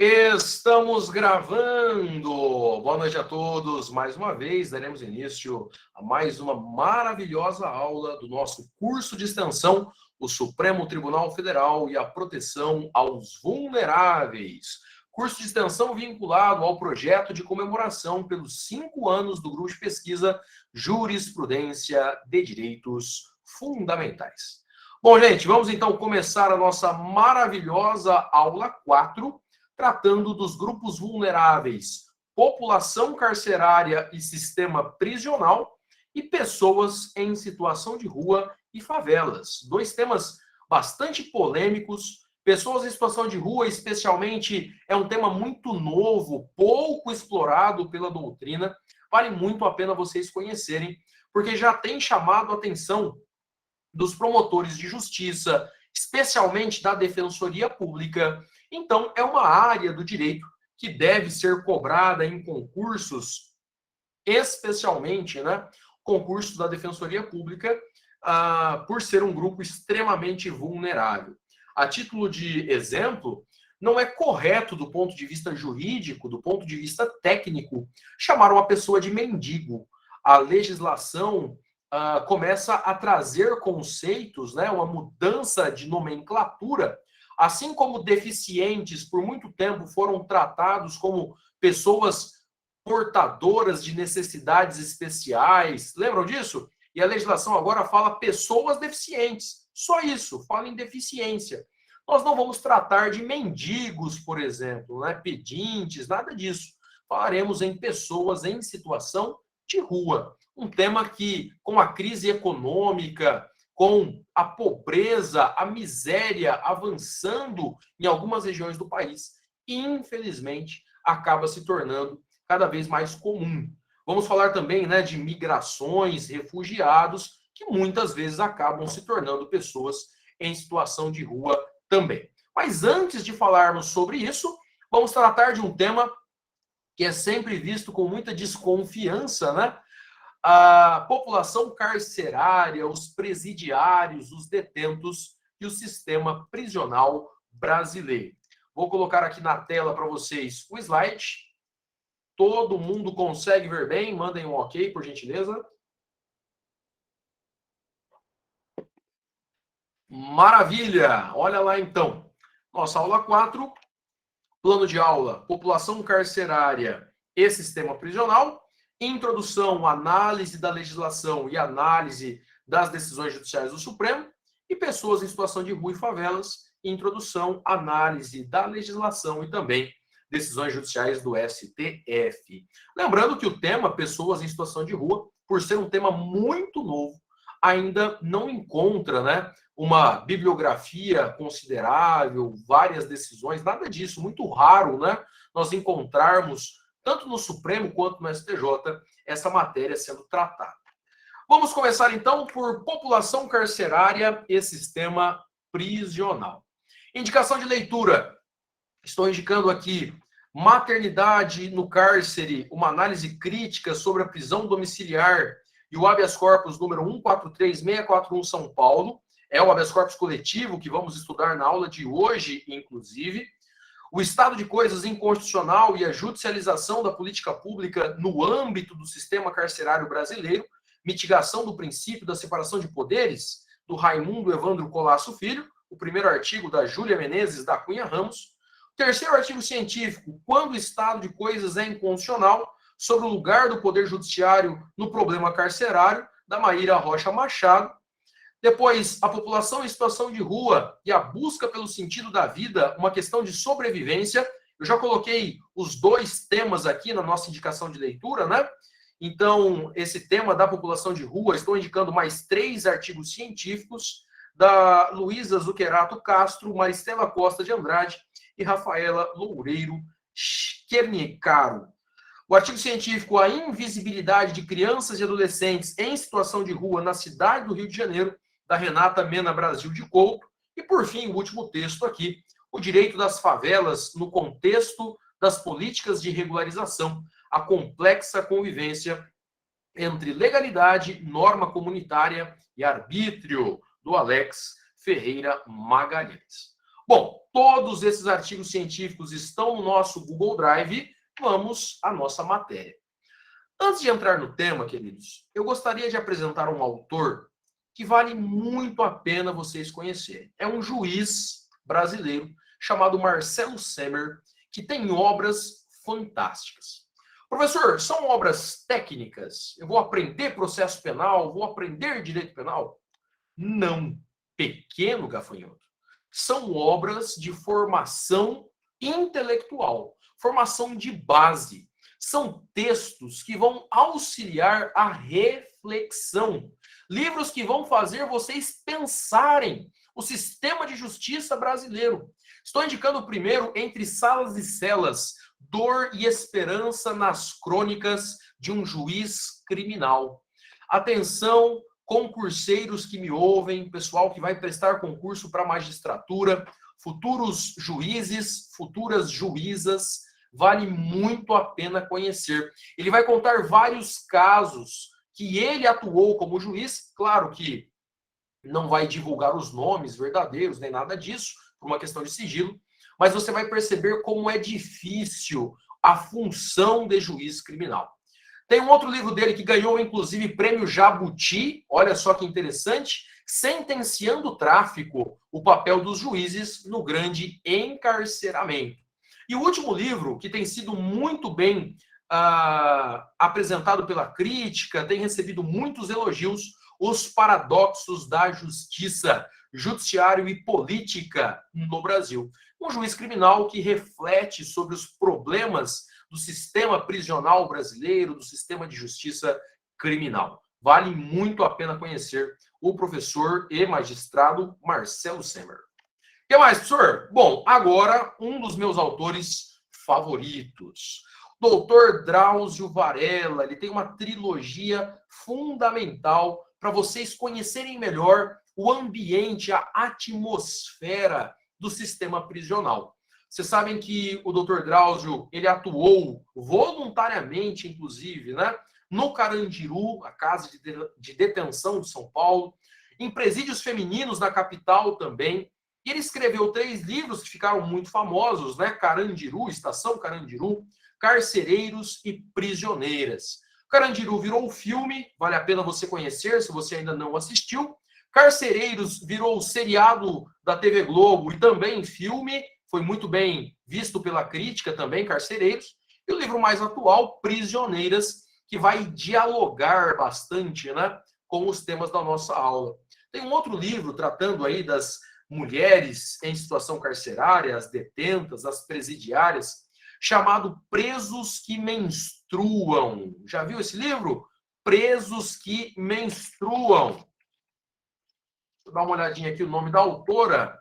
Estamos gravando! Boa noite a todos. Mais uma vez, daremos início a mais uma maravilhosa aula do nosso curso de extensão, o Supremo Tribunal Federal e a Proteção aos Vulneráveis. Curso de extensão vinculado ao projeto de comemoração pelos 5 anos do grupo de pesquisa Jurisprudência de Direitos Fundamentais. Bom, gente, vamos então começar a nossa maravilhosa aula 4, tratando dos grupos vulneráveis, população carcerária e sistema prisional e pessoas em situação de rua e favelas. 2 temas bastante polêmicos. Pessoas em situação de rua, especialmente, é um tema muito novo, pouco explorado pela doutrina. Vale muito a pena vocês conhecerem, porque já tem chamado a atenção dos promotores de justiça, especialmente da Defensoria Pública. Então, é uma área do direito que deve ser cobrada em concursos, especialmente, concursos da Defensoria Pública, por ser um grupo extremamente vulnerável. A título de exemplo, não é correto do ponto de vista jurídico, do ponto de vista técnico, chamar uma pessoa de mendigo. A legislação começa a trazer conceitos, uma mudança de nomenclatura. Assim como deficientes, por muito tempo, foram tratados como pessoas portadoras de necessidades especiais. Lembram disso? E a legislação agora fala pessoas deficientes. Só isso, fala em deficiência. Nós não vamos tratar de mendigos, por exemplo, pedintes, nada disso. Falaremos em pessoas em situação de rua. Um tema que, com a crise econômica, com a pobreza, a miséria avançando em algumas regiões do país, infelizmente, acaba se tornando cada vez mais comum. Vamos falar também de migrações, refugiados, que muitas vezes acabam se tornando pessoas em situação de rua também. Mas antes de falarmos sobre isso, vamos tratar de um tema que é sempre visto com muita desconfiança, a população carcerária, os presidiários, os detentos e o sistema prisional brasileiro. Vou colocar aqui na tela para vocês o slide. Todo mundo consegue ver bem? Mandem um ok, por gentileza. Maravilha! Olha lá, então. Nossa aula 4, plano de aula, população carcerária e sistema prisional. Introdução, análise da legislação e análise das decisões judiciais do Supremo, e pessoas em situação de rua e favelas, introdução, análise da legislação e também decisões judiciais do STF. Lembrando que o tema pessoas em situação de rua, por ser um tema muito novo, ainda não encontra uma bibliografia considerável, várias decisões, nada disso, muito raro nós encontrarmos tanto no Supremo quanto no STJ, essa matéria sendo tratada. Vamos começar, então, por população carcerária e sistema prisional. Indicação de leitura. Estou indicando aqui Maternidade no Cárcere, uma análise crítica sobre a prisão domiciliar e o habeas corpus número 143641 São Paulo. É o habeas corpus coletivo que vamos estudar na aula de hoje, inclusive. O estado de coisas inconstitucional e a judicialização da política pública no âmbito do sistema carcerário brasileiro, mitigação do princípio da separação de poderes, do Raimundo Evandro Colasso Filho, o primeiro artigo da Júlia Menezes da Cunha Ramos. O terceiro artigo científico, quando o estado de coisas é inconstitucional, sobre o lugar do Poder Judiciário no problema carcerário, da Maíra Rocha Machado. Depois, a população em situação de rua e a busca pelo sentido da vida, uma questão de sobrevivência. Eu já coloquei os 2 temas aqui na nossa indicação de leitura, Então, esse tema da população de rua, estou indicando mais 3 artigos científicos da Luísa Zuquerato Castro, Maristela Costa de Andrade e Rafaela Loureiro Kernicaro. O artigo científico A Invisibilidade de Crianças e Adolescentes em Situação de Rua na Cidade do Rio de Janeiro, da Renata Mena Brasil de Couto. E, por fim, o último texto aqui, O Direito das Favelas no Contexto das Políticas de Regularização, a complexa convivência entre legalidade, norma comunitária e arbítrio, do Alex Ferreira Magalhães. Bom, todos esses artigos científicos estão no nosso Google Drive. Vamos à nossa matéria. Antes de entrar no tema, queridos, eu gostaria de apresentar um autor que vale muito a pena vocês conhecerem. É um juiz brasileiro chamado Marcelo Semer, que tem obras fantásticas. Professor, são obras técnicas? Eu vou aprender processo penal? Vou aprender direito penal? Não, pequeno gafanhoto. São obras de formação intelectual, formação de base. São textos que vão auxiliar a reflexão. Livros que vão fazer vocês pensarem o sistema de justiça brasileiro. Estou indicando o primeiro, Entre Salas e Celas, Dor e Esperança nas Crônicas de um Juiz Criminal. Atenção, concurseiros que me ouvem, pessoal que vai prestar concurso para magistratura, futuros juízes, futuras juízas, vale muito a pena conhecer. Ele vai contar vários casos que ele atuou como juiz, claro que não vai divulgar os nomes verdadeiros, nem nada disso, por uma questão de sigilo, mas você vai perceber como é difícil a função de juiz criminal. Tem um outro livro dele que ganhou, inclusive, prêmio Jabuti, olha só que interessante, Sentenciando o Tráfico, o papel dos juízes no grande encarceramento. E o último livro, que tem sido muito bem apresentado pela crítica, tem recebido muitos elogios, Os Paradoxos da Justiça, Judiciário e Política no Brasil. Um juiz criminal que reflete sobre os problemas do sistema prisional brasileiro, do sistema de justiça criminal. Vale muito a pena conhecer o professor e magistrado Marcelo Semer. O que mais, professor? Bom, agora um dos meus autores favoritos. Doutor Drauzio Varela, ele tem uma trilogia fundamental para vocês conhecerem melhor o ambiente, a atmosfera do sistema prisional. Vocês sabem que o Dr. Drauzio, ele atuou voluntariamente, inclusive, né, no Carandiru, a casa de detenção de São Paulo, em presídios femininos na capital também. E ele escreveu 3 livros que ficaram muito famosos, né? Carandiru, Estação Carandiru, Carcereiros e Prisioneiras. Carandiru virou filme, vale a pena você conhecer, se você ainda não assistiu. Carcereiros virou seriado da TV Globo e também filme, foi muito bem visto pela crítica também, Carcereiros. E o livro mais atual, Prisioneiras, que vai dialogar bastante, né, com os temas da nossa aula. Tem um outro livro tratando aí das mulheres em situação carcerária, as detentas, as presidiárias, chamado Presos que Menstruam. Já viu esse livro? Presos que Menstruam. Deixa eu dar uma olhadinha aqui, o nome da autora.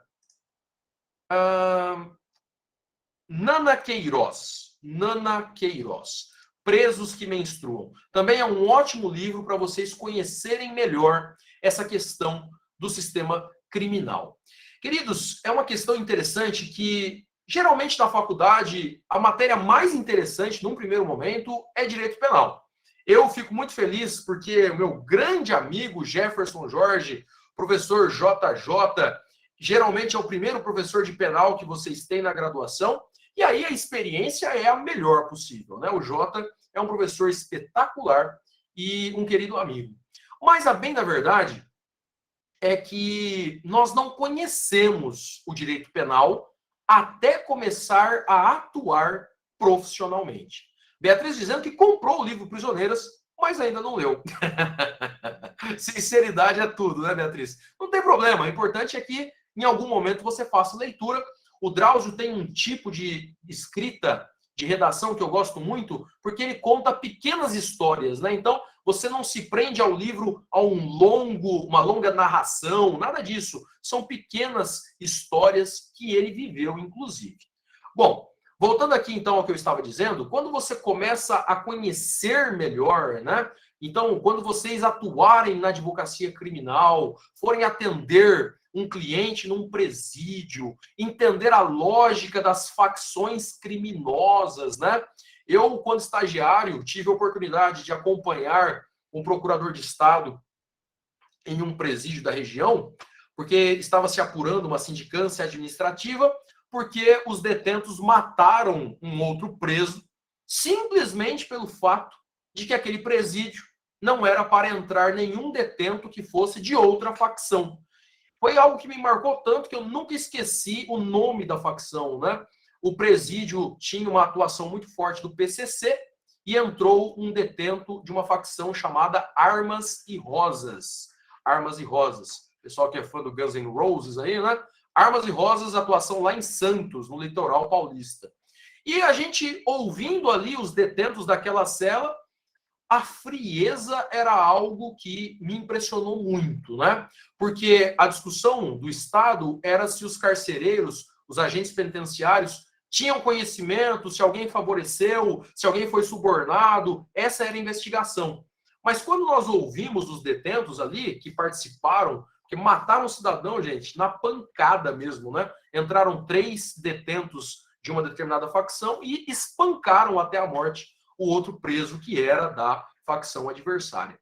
Nana Queiroz. Nana Queiroz. Presos que Menstruam. Também é um ótimo livro para vocês conhecerem melhor essa questão do sistema criminal. Queridos, é uma questão interessante que, geralmente, na faculdade, a matéria mais interessante, num primeiro momento, é direito penal. Eu fico muito feliz porque o meu grande amigo Jefferson Jorge, professor JJ, geralmente é o primeiro professor de penal que vocês têm na graduação, e aí a experiência é a melhor possível, né? O Jota é um professor espetacular e um querido amigo. Mas a bem da verdade é que nós não conhecemos o direito penal até começar a atuar profissionalmente. Beatriz dizendo que comprou o livro Prisioneiras, mas ainda não leu. Sinceridade é tudo, né, Beatriz? Não tem problema, o importante é que em algum momento você faça leitura. O Drauzio tem um tipo de escrita, de redação que eu gosto muito, porque ele conta pequenas histórias, né? Então, você não se prende ao livro a uma longa narração, nada disso. São pequenas histórias que ele viveu, inclusive. Bom, voltando aqui então ao que eu estava dizendo, quando você começa a conhecer melhor, né? Então, quando vocês atuarem na advocacia criminal, forem atender um cliente num presídio, entender a lógica das facções criminosas, né? Eu, quando estagiário, tive a oportunidade de acompanhar um procurador de Estado em um presídio da região. porque estava se apurando uma sindicância administrativa, porque os detentos mataram um outro preso, simplesmente pelo fato de que aquele presídio não era para entrar nenhum detento que fosse de outra facção. Foi algo que me marcou tanto que eu nunca esqueci o nome da facção, né? O presídio tinha uma atuação muito forte do PCC e entrou um detento de uma facção chamada Armas e Rosas. Armas e Rosas. Pessoal que é fã do Guns N' Roses aí, né? Armas e Rosas, atuação lá em Santos, no litoral paulista. E a gente ouvindo ali os detentos daquela cela, a frieza era algo que me impressionou muito, né? Porque a discussão do Estado era se os carcereiros, os agentes penitenciários, tinham conhecimento, se alguém favoreceu, se alguém foi subornado, essa era a investigação. Mas quando nós ouvimos os detentos ali, que participaram, que mataram o cidadão, gente, na pancada mesmo, né? Entraram 3 detentos de uma determinada facção e espancaram até a morte o outro preso que era da facção adversária.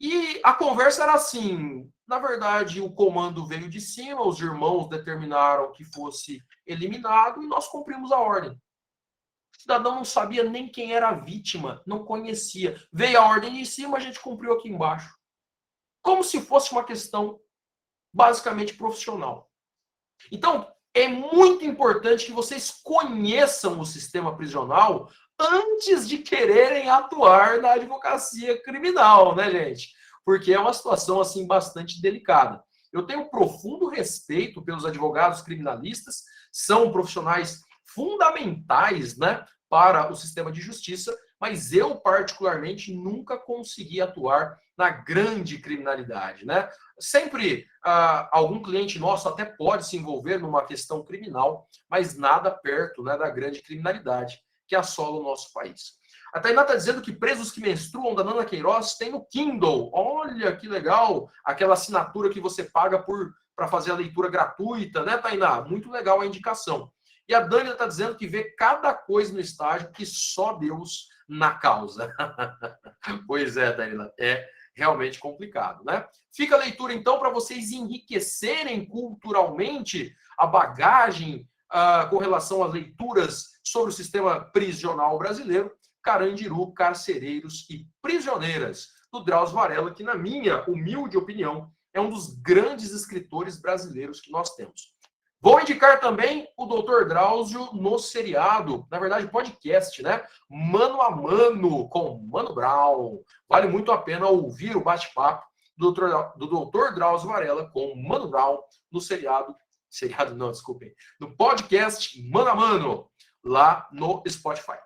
E a conversa era assim, na verdade, o comando veio de cima, os irmãos determinaram que fosse eliminado e nós cumprimos a ordem. O cidadão não sabia nem quem era a vítima, não conhecia. Veio a ordem de cima, a gente cumpriu aqui embaixo. Como se fosse uma questão basicamente profissional. Então, é muito importante que vocês conheçam o sistema prisional antes de quererem atuar na advocacia criminal, né, gente? Porque é uma situação, assim, bastante delicada. Eu tenho profundo respeito pelos advogados criminalistas, são profissionais fundamentais, né, para o sistema de justiça, mas eu, particularmente, nunca consegui atuar na grande criminalidade, né? Sempre algum cliente nosso até pode se envolver numa questão criminal, mas nada perto, né, da grande criminalidade que assola o nosso país. A Tainá está dizendo que Presos que Menstruam, da Nana Queiroz, tem no Kindle. Olha que legal, aquela assinatura que você paga para fazer a leitura gratuita, né, Tainá? Muito legal a indicação. E a Dani está dizendo que vê cada coisa no estágio que só Deus na causa. Pois é, Dani, é realmente complicado, né? Fica a leitura, então, para vocês enriquecerem culturalmente a bagagem com relação às leituras sobre o sistema prisional brasileiro, Carandiru, Carcereiros e Prisioneiras, do Drauzio Varela, que, na minha humilde opinião, é um dos grandes escritores brasileiros que nós temos. Vou indicar também o Dr. Drauzio no seriado, na verdade, podcast, né? Mano a Mano, com Mano Brown. Vale muito a pena ouvir o bate-papo do Dr. Drauzio Varela com Mano Brown no no podcast Mano a Mano, lá no Spotify.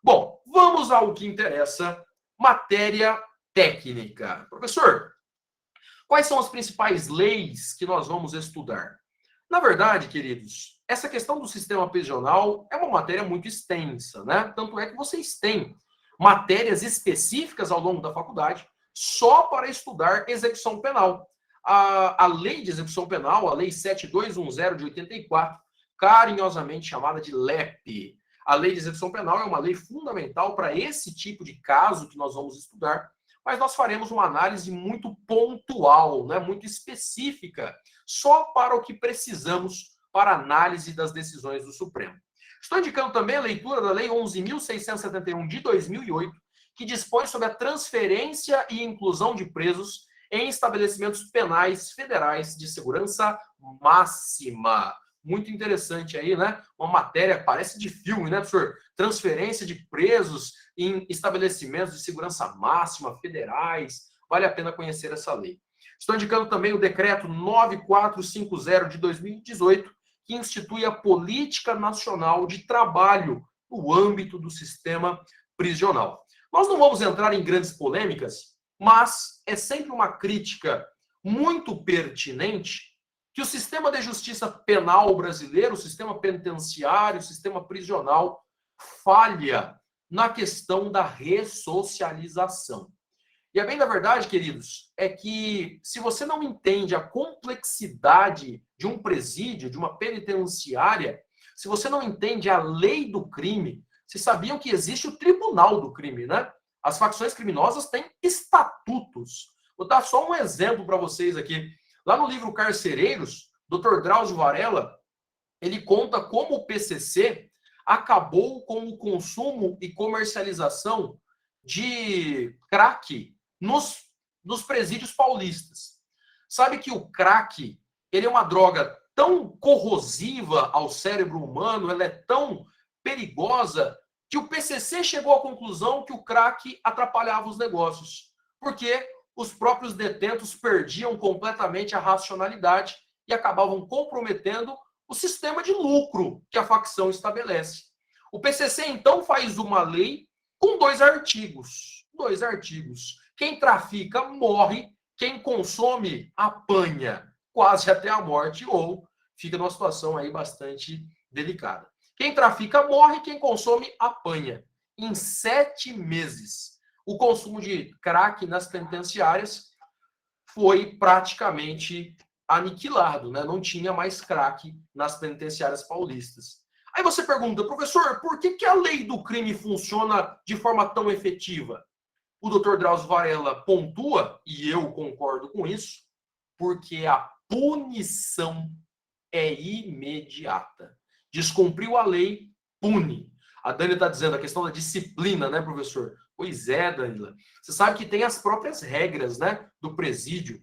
Bom, vamos ao que interessa, matéria técnica. Professor, quais são as principais leis que nós vamos estudar? Na verdade, queridos, essa questão do sistema prisional é uma matéria muito extensa, né? Tanto é que vocês têm matérias específicas ao longo da faculdade só para estudar execução penal. A lei de execução penal, a lei 7210 de 84, carinhosamente chamada de LEP. A lei de execução penal é uma lei fundamental para esse tipo de caso que nós vamos estudar, mas nós faremos uma análise muito pontual, né, muito específica, só para o que precisamos para análise das decisões do Supremo. Estou indicando também a leitura da Lei 11.671 de 2008, que dispõe sobre a transferência e inclusão de presos em estabelecimentos penais federais de segurança máxima. Muito interessante aí, né? Uma matéria, parece de filme, né, professor? Transferência de presos em estabelecimentos de segurança máxima federais. Vale a pena conhecer essa lei. Estou indicando também o decreto 9450 de 2018, que institui a Política Nacional de Trabalho no âmbito do sistema prisional. Nós não vamos entrar em grandes polêmicas, mas é sempre uma crítica muito pertinente que o sistema de justiça penal brasileiro, o sistema penitenciário, o sistema prisional, falha na questão da ressocialização. E a bem da verdade, queridos, é que se você não entende a complexidade de um presídio, de uma penitenciária, se você não entende a lei do crime, vocês sabiam que existe o tribunal do crime, né? As facções criminosas têm estatutos. Vou dar só um exemplo para vocês aqui. Lá no livro Carcereiros, Dr. Drauzio Varela, ele conta como o PCC acabou com o consumo e comercialização de crack nos presídios paulistas. Sabe que o crack, ele é uma droga tão corrosiva ao cérebro humano, ela é tão perigosa, que o PCC chegou à conclusão que o crack atrapalhava os negócios, porque os próprios detentos perdiam completamente a racionalidade e acabavam comprometendo o sistema de lucro que a facção estabelece. O PCC, então, faz uma lei com 2 artigos. 2 artigos. Quem trafica morre, quem consome apanha quase até a morte ou fica numa situação aí bastante delicada. Quem trafica morre, quem consome apanha. Em 7 meses, o consumo de crack nas penitenciárias foi praticamente aniquilado, né? Não tinha mais crack nas penitenciárias paulistas. Aí você pergunta, professor, por que a lei do crime funciona de forma tão efetiva? O Dr. Drauzio Varela pontua, e eu concordo com isso, porque a punição é imediata. Descumpriu a lei, pune. A Dani está dizendo a questão da disciplina, né, professor? Pois é, Danila. Você sabe que tem as próprias regras, né, do presídio.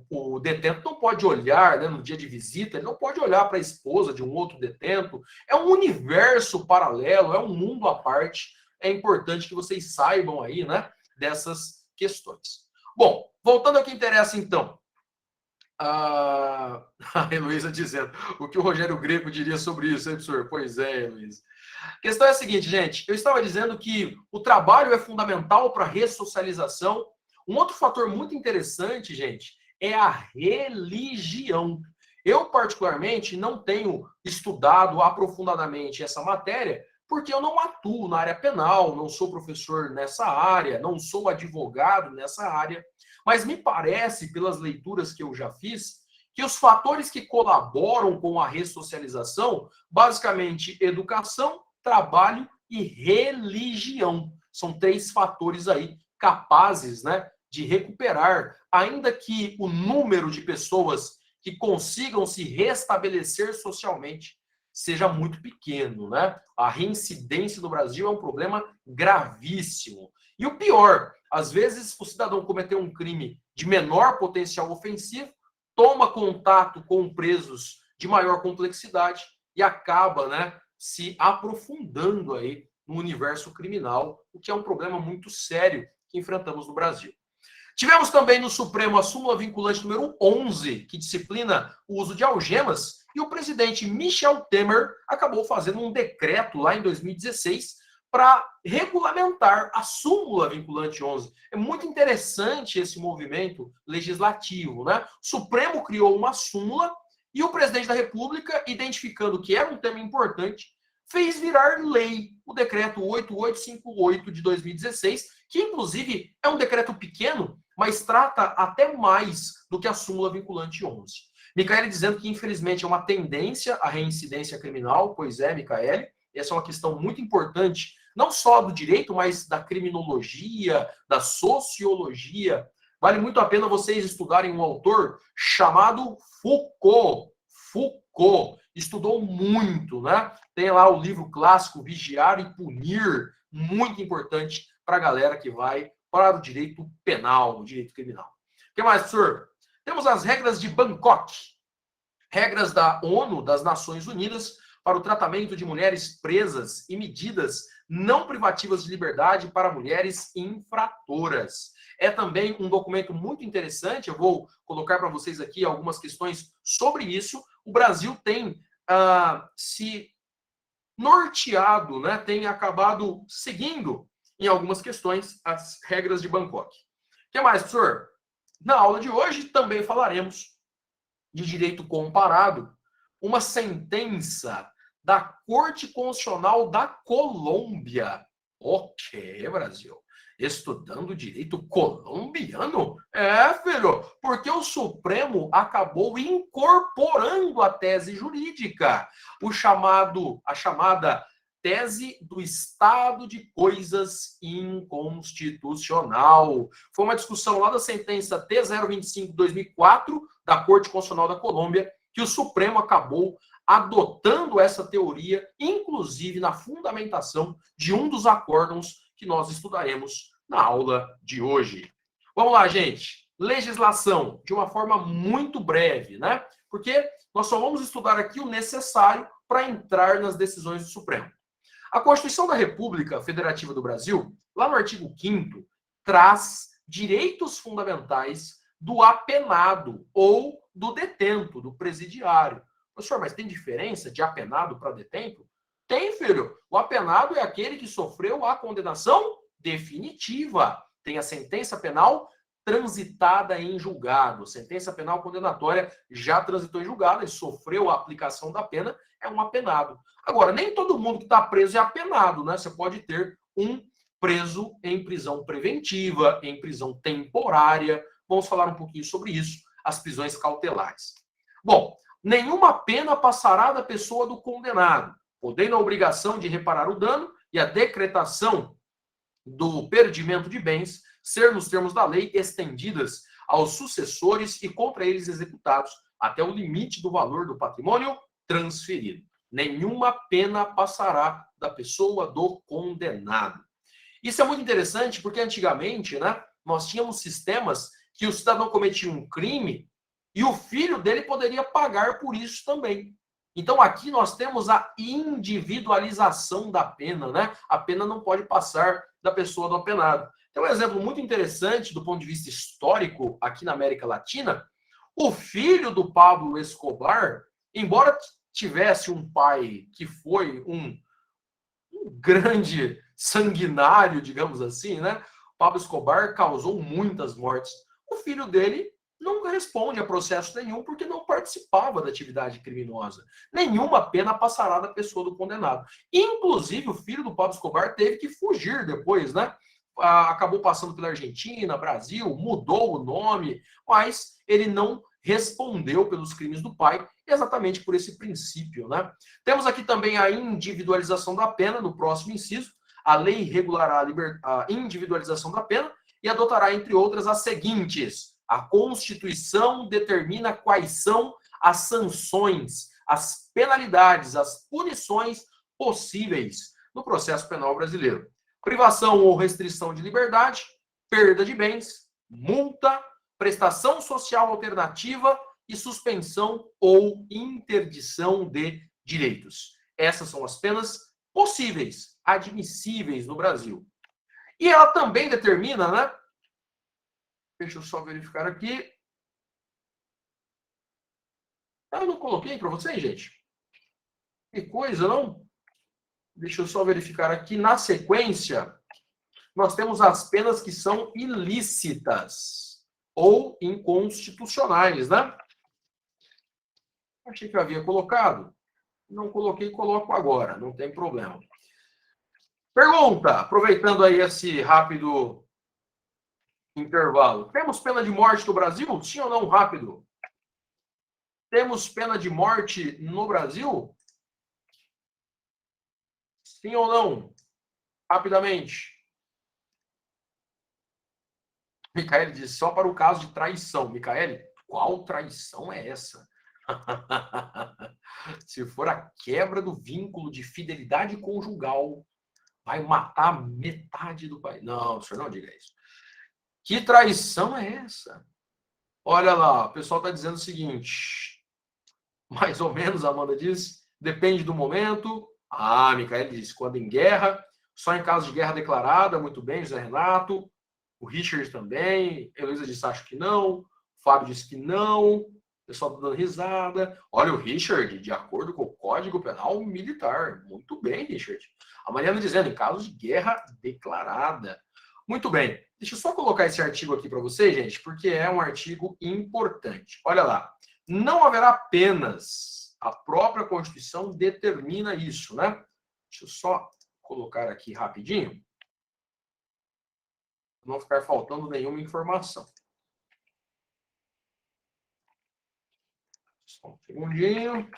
O detento não pode olhar, né, no dia de visita, ele não pode olhar para a esposa de um outro detento. É um universo paralelo, é um mundo à parte. É importante que vocês saibam aí, né, dessas questões. Bom, voltando ao que interessa, então. A Heloísa dizendo o que o Rogério Greco diria sobre isso, hein, professor? Pois é, Heloísa. A questão é a seguinte, gente. Eu estava dizendo que o trabalho é fundamental para a ressocialização. Um outro fator muito interessante, gente, é a religião. Eu, particularmente, não tenho estudado aprofundadamente essa matéria, porque eu não atuo na área penal, não sou professor nessa área, não sou advogado nessa área. Mas me parece, pelas leituras que eu já fiz, que os fatores que colaboram com a ressocialização, basicamente educação, trabalho e religião. São 3 fatores aí capazes, né, de recuperar, ainda que o número de pessoas que consigam se restabelecer socialmente seja muito pequeno, né? A reincidência no Brasil é um problema gravíssimo. E o pior, às vezes o cidadão cometeu um crime de menor potencial ofensivo, toma contato com presos de maior complexidade e acaba, né, se aprofundando aí no universo criminal, o que é um problema muito sério que enfrentamos no Brasil. Tivemos também no Supremo a súmula vinculante número 11, que disciplina o uso de algemas, e o presidente Michel Temer acabou fazendo um decreto lá em 2016 para regulamentar a súmula vinculante 11. É muito interessante esse movimento legislativo, né? O Supremo criou uma súmula e o presidente da República, identificando que era um tema importante, fez virar lei o decreto 8858 de 2016, que inclusive é um decreto pequeno, mas trata até mais do que a súmula vinculante 11. Micaele dizendo que, infelizmente, é uma tendência à reincidência criminal. Pois é, Micaele, essa é uma questão muito importante, não só do direito, mas da criminologia, da sociologia. Vale muito a pena vocês estudarem um autor chamado Foucault. Foucault estudou muito, né? Tem lá o livro clássico Vigiar e Punir, muito importante para a galera que vai para o direito penal, o direito criminal. O que mais, professor? Temos as regras de Bangkok, regras da ONU, das Nações Unidas, para o tratamento de mulheres presas e medidas não privativas de liberdade para mulheres infratoras. É também um documento muito interessante, eu vou colocar para vocês aqui algumas questões sobre isso. O Brasil tem se norteado, né, tem acabado seguindo em algumas questões as regras de Bangkok. O que mais, professor? Na aula de hoje também falaremos de direito comparado, uma sentença da Corte Constitucional da Colômbia. Ok, Brasil. Estudando direito colombiano? É, filho, porque o Supremo acabou incorporando a tese jurídica, a chamada tese do estado de coisas inconstitucional. Foi uma discussão lá da sentença T025 de 2004 da Corte Constitucional da Colômbia, que o Supremo acabou adotando essa teoria, inclusive na fundamentação de um dos acórdãos que nós estudaremos na aula de hoje. Vamos lá, gente. Legislação, de uma forma muito breve, né? Porque nós só vamos estudar aqui o necessário para entrar nas decisões do Supremo. A Constituição da República Federativa do Brasil, lá no artigo 5º, traz direitos fundamentais do apenado ou do detento, do presidiário. Professor, mas tem diferença de apenado para detento? Tem, filho. O apenado é aquele que sofreu a condenação definitiva. Tem a sentença penal transitada em julgado. Sentença penal condenatória já transitou em julgado e sofreu a aplicação da pena, é um apenado. Agora, nem todo mundo que está preso é apenado, né? Você pode ter um preso em prisão preventiva, em prisão temporária. Vamos falar um pouquinho sobre isso, as prisões cautelares. Bom, nenhuma pena passará da pessoa do condenado, podendo a obrigação de reparar o dano e a decretação do perdimento de bens ser, nos termos da lei, estendidas aos sucessores e contra eles executados até o limite do valor do patrimônio transferido. Nenhuma pena passará da pessoa do condenado. Isso é muito interessante porque antigamente, né, nós tínhamos sistemas que o cidadão cometia um crime e o filho dele poderia pagar por isso também. Então, aqui nós temos a individualização da pena, né? A pena não pode passar da pessoa do apenado. Tem um exemplo muito interessante do ponto de vista histórico aqui na América Latina. O filho do Pablo Escobar, embora tivesse um pai que foi um grande sanguinário, digamos assim, né? Pablo Escobar causou muitas mortes. O filho dele não responde a processo nenhum porque não participava da atividade criminosa. Nenhuma pena passará da pessoa do condenado. Inclusive, o filho do Pablo Escobar teve que fugir depois, né? Acabou passando pela Argentina, Brasil, mudou o nome, mas ele não respondeu pelos crimes do pai, exatamente por esse princípio, né? Temos aqui também a individualização da pena, no próximo inciso. A lei regulará a individualização da pena e adotará, entre outras, as seguintes: a Constituição determina quais são as sanções, as penalidades, as punições possíveis no processo penal brasileiro. Privação ou restrição de liberdade, perda de bens, multa, prestação social alternativa e suspensão ou interdição de direitos. Essas são as penas possíveis, admissíveis no Brasil. E ela também determina, né? Deixa eu só verificar aqui. Eu não coloquei para vocês, gente. Que coisa, não? Deixa eu só verificar aqui. Na sequência, nós temos as penas que são ilícitas ou inconstitucionais, né? Achei que eu havia colocado. Não coloquei, coloco agora. Não tem problema. Pergunta, aproveitando aí esse rápido intervalo. Temos pena de morte no Brasil? Sim ou não? Rápido. Temos pena de morte no Brasil? Sim ou não? Rapidamente. Micaele diz, só para o caso de traição. Micaele, qual traição é essa? Se for a quebra do vínculo de fidelidade conjugal, vai matar metade do país. Não, o senhor não diga isso. Que traição é essa? Olha lá, o pessoal está dizendo o seguinte. Mais ou menos, a Amanda diz, depende do momento. Ah, Micaele diz, quando em guerra, só em caso de guerra declarada, muito bem, José Renato. O Richard também. Heloísa disse, acho que não. O Fábio disse que não. O pessoal está dando risada. Olha, o Richard, de acordo com o Código Penal Militar. Muito bem, Richard. A Mariana dizendo, em caso de guerra declarada. Muito bem. Deixa eu só colocar esse artigo aqui para vocês, gente, porque é um artigo importante. Olha lá. Não haverá penas. A própria Constituição determina isso, né? Deixa eu só colocar aqui rapidinho. Não ficar faltando nenhuma informação. Só um segundinho.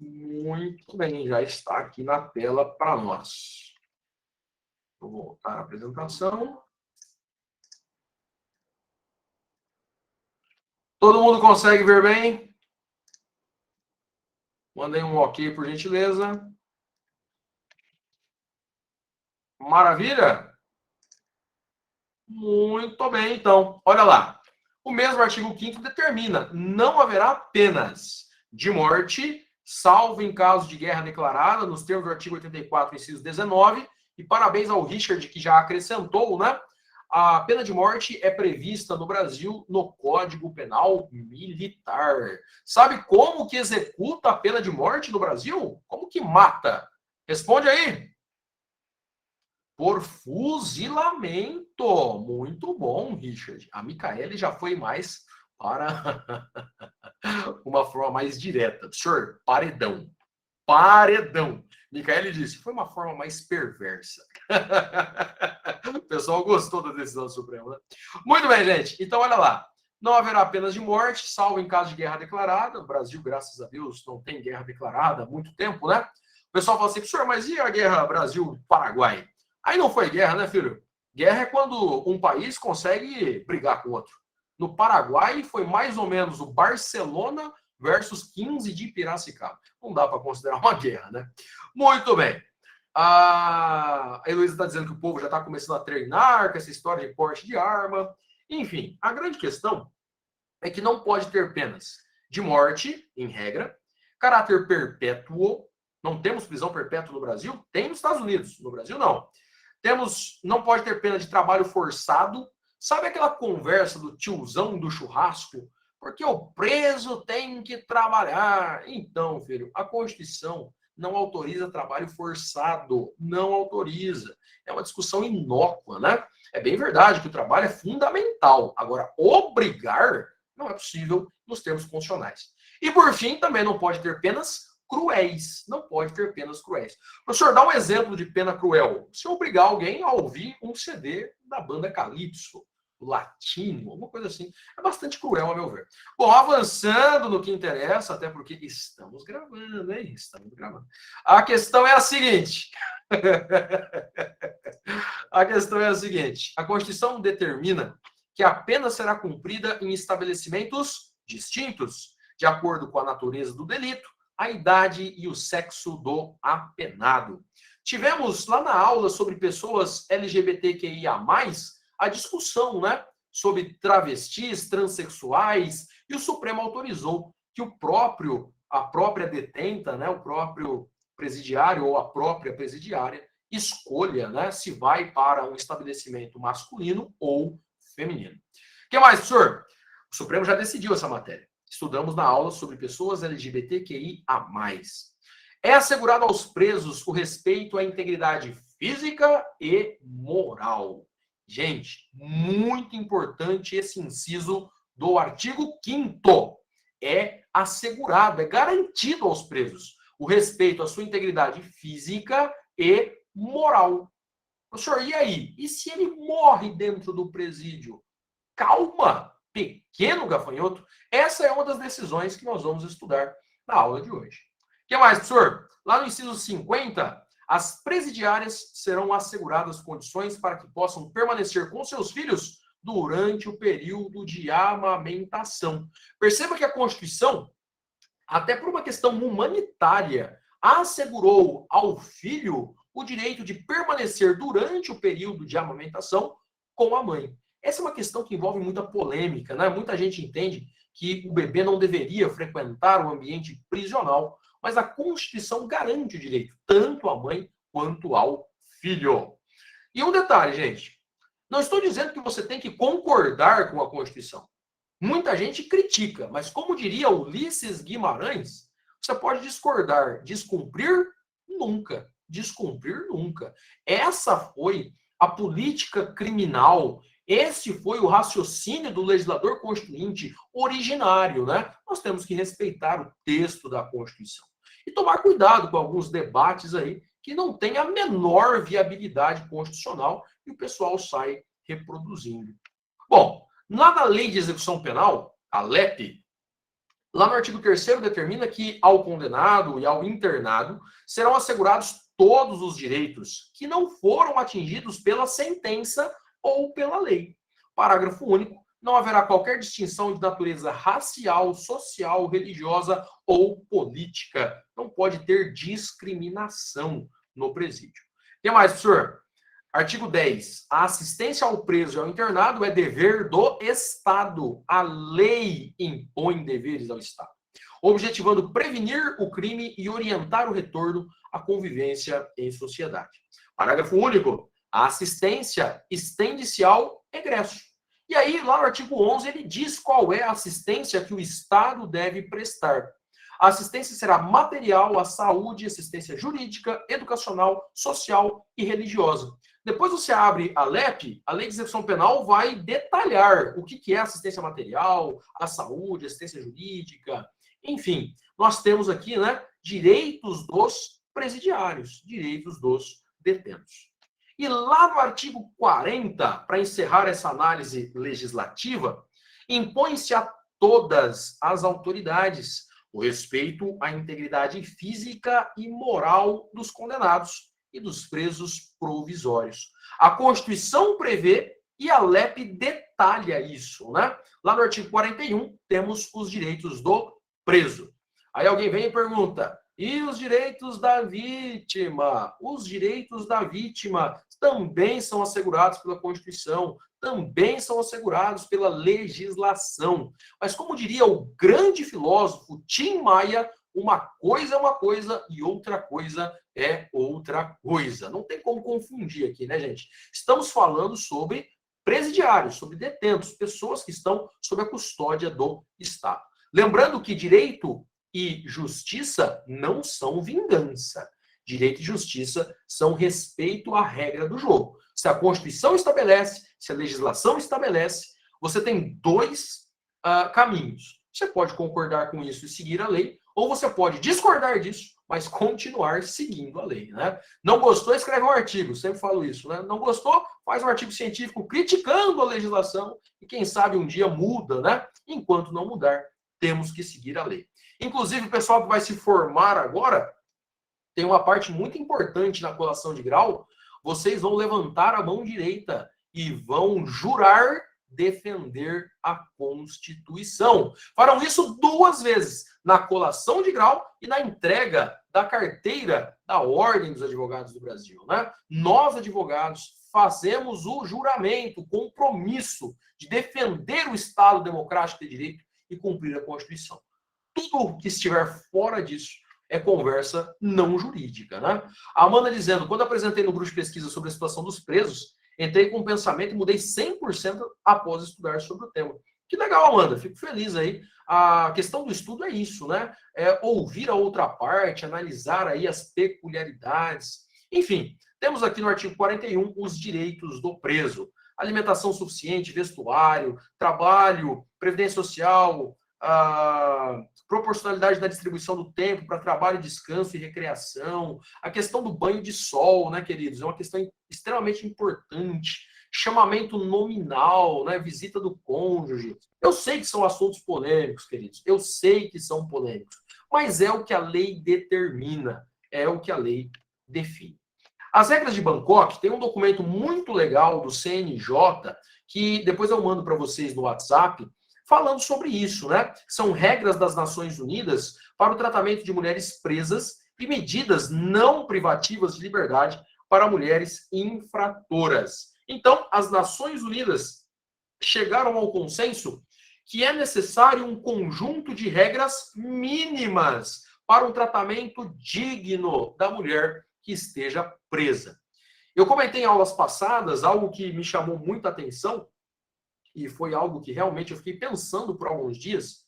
Muito bem, já está aqui na tela para nós. Vou voltar à apresentação. Todo mundo consegue ver bem? Mandem um ok, por gentileza. Maravilha? Muito bem, então. Olha lá. O mesmo artigo 5º determina: não haverá penas de morte, salvo em caso de guerra declarada, nos termos do artigo 84, inciso 19. E parabéns ao Richard, que já acrescentou, né? A pena de morte é prevista no Brasil no Código Penal Militar. Sabe como que executa a pena de morte no Brasil? Como que mata? Responde aí. Por fuzilamento. Muito bom, Richard. A Micaele já foi mais para uma forma mais direta. Senhor, paredão. Paredão. Micaele disse, foi uma forma mais perversa. O pessoal gostou da decisão do Supremo, né? Muito bem, gente. Então, olha lá. Não haverá penas de morte, salvo em caso de guerra declarada. O Brasil, graças a Deus, não tem guerra declarada há muito tempo, né? O pessoal fala assim, senhor, mas e a guerra Brasil-Paraguai? Aí não foi guerra, né, filho? Guerra é quando um país consegue brigar com o outro. No Paraguai foi mais ou menos o Barcelona versus 15 de Piracicaba. Não dá para considerar uma guerra, né? Muito bem. A Heloísa está dizendo que o povo já está começando a treinar com essa história de porte de arma. Enfim, a grande questão é que não pode ter penas de morte, em regra, caráter perpétuo. Não temos prisão perpétua no Brasil? Tem nos Estados Unidos. No Brasil, não. Não pode ter pena de trabalho forçado. Sabe aquela conversa do tiozão do churrasco? Porque o preso tem que trabalhar. Então, filho, a Constituição não autoriza trabalho forçado. Não autoriza. É uma discussão inócua, né? É bem verdade que o trabalho é fundamental. Agora, obrigar não é possível nos termos constitucionais. E, por fim, também não pode ter penas cruéis. Não pode ter penas cruéis. Professor, dá um exemplo de pena cruel. Se obrigar alguém a ouvir um CD da banda Calypso, latino, alguma coisa assim. É bastante cruel, a meu ver. Bom, avançando no que interessa, até porque estamos gravando, hein? Estamos gravando. A questão é a seguinte. A questão é a seguinte. A Constituição determina que a pena será cumprida em estabelecimentos distintos, de acordo com a natureza do delito, a idade e o sexo do apenado. Tivemos lá na aula sobre pessoas LGBTQIA+, a discussão, né, sobre travestis, transexuais, e o Supremo autorizou que a própria detenta, né, o próprio presidiário ou a própria presidiária escolha, né, se vai para um estabelecimento masculino ou feminino. O que mais, professor? O Supremo já decidiu essa matéria. Estudamos na aula sobre pessoas LGBTQIA+. É assegurado aos presos o respeito à integridade física e moral. Gente, muito importante esse inciso do artigo 5º. É assegurado, é garantido aos presos o respeito à sua integridade física e moral. Professor, e aí? E se ele morre dentro do presídio? Calma, pequeno gafanhoto. Essa é uma das decisões que nós vamos estudar na aula de hoje. O que mais, professor? Lá no inciso 50, as presidiárias serão asseguradas condições para que possam permanecer com seus filhos durante o período de amamentação. Perceba que a Constituição, até por uma questão humanitária, assegurou ao filho o direito de permanecer durante o período de amamentação com a mãe. Essa é uma questão que envolve muita polêmica, né? Muita gente entende que o bebê não deveria frequentar o ambiente prisional, mas a Constituição garante o direito tanto à mãe quanto ao filho. E um detalhe, gente, não estou dizendo que você tem que concordar com a Constituição. Muita gente critica, mas como diria Ulisses Guimarães, você pode discordar, descumprir nunca, descumprir nunca. Essa foi a política criminal, esse foi o raciocínio do legislador constituinte originário, né? Nós temos que respeitar o texto da Constituição e tomar cuidado com alguns debates aí que não têm a menor viabilidade constitucional e o pessoal sai reproduzindo. Bom, lá na Lei de Execução Penal, a LEP, Lá no artigo 3º determina que ao condenado e ao internado serão assegurados todos os direitos que não foram atingidos pela sentença ou pela lei. Parágrafo único. Não haverá qualquer distinção de natureza racial, social, religiosa ou política. Não pode ter discriminação no presídio. O que mais, professor? Artigo 10. A assistência ao preso e ao internado é dever do Estado. A lei impõe deveres ao Estado, objetivando prevenir o crime e orientar o retorno à convivência em sociedade. Parágrafo único. A assistência estende-se ao egresso. E aí, lá no artigo 11, ele diz qual é a assistência que o Estado deve prestar. A assistência será material à saúde, assistência jurídica, educacional, social e religiosa. Depois você abre a LEP, a Lei de Execução Penal vai detalhar o que é assistência material, a saúde, assistência jurídica, enfim. Nós temos aqui, né, direitos dos presidiários, direitos dos detentos. E lá no artigo 40, para encerrar essa análise legislativa, impõe-se a todas as autoridades o respeito à integridade física e moral dos condenados e dos presos provisórios. A Constituição prevê e a LEP detalha isso, né? Lá no artigo 41, temos os direitos do preso. Aí alguém vem e pergunta: e os direitos da vítima? Os direitos da vítima também são assegurados pela Constituição, também são assegurados pela legislação. Mas como diria o grande filósofo Tim Maia, uma coisa é uma coisa e outra coisa é outra coisa. Não tem como confundir aqui, né, gente? Estamos falando sobre presidiários, sobre detentos, pessoas que estão sob a custódia do Estado. Lembrando que direito e justiça não são vingança. Direito e justiça são respeito à regra do jogo. Se a Constituição estabelece, se a legislação estabelece, você tem dois caminhos. Você pode concordar com isso e seguir a lei, ou você pode discordar disso, mas continuar seguindo a lei, né? Não gostou, escreve um artigo, sempre falo isso, né? Não gostou, faz um artigo científico criticando a legislação e quem sabe um dia muda, né? Enquanto não mudar, temos que seguir a lei. Inclusive, o pessoal que vai se formar agora, tem uma parte muito importante na colação de grau, vocês vão levantar a mão direita e vão jurar defender a Constituição. Farão isso 2 vezes, na colação de grau e na entrega da carteira da Ordem dos Advogados do Brasil, né? Nós, advogados, fazemos o juramento, o compromisso de defender o Estado democrático de direito e cumprir a Constituição. Tudo que estiver fora disso é conversa não jurídica, né? A Amanda dizendo: quando apresentei no grupo de pesquisa sobre a situação dos presos, entrei com um pensamento e mudei 100% após estudar sobre o tema. Que legal, Amanda, fico feliz aí. A questão do estudo é isso, né? É ouvir a outra parte, analisar aí as peculiaridades. Enfim, temos aqui no artigo 41 os direitos do preso: alimentação suficiente, vestuário, trabalho, previdência social, a proporcionalidade da distribuição do tempo para trabalho, descanso e recreação, a questão do banho de sol, né, queridos? É uma questão extremamente importante. Chamamento nominal, né, visita do cônjuge. Eu sei que são assuntos polêmicos, queridos. Eu sei que são polêmicos, mas é o que a lei determina, é o que a lei define. As regras de Bangkok tem um documento muito legal do CNJ que depois eu mando para vocês no WhatsApp, falando sobre isso, né? São regras das Nações Unidas para o tratamento de mulheres presas e medidas não privativas de liberdade para mulheres infratoras. Então, as Nações Unidas chegaram ao consenso que é necessário um conjunto de regras mínimas para um tratamento digno da mulher que esteja presa. Eu comentei em aulas passadas algo que me chamou muita atenção, e foi algo que realmente eu fiquei pensando por alguns dias.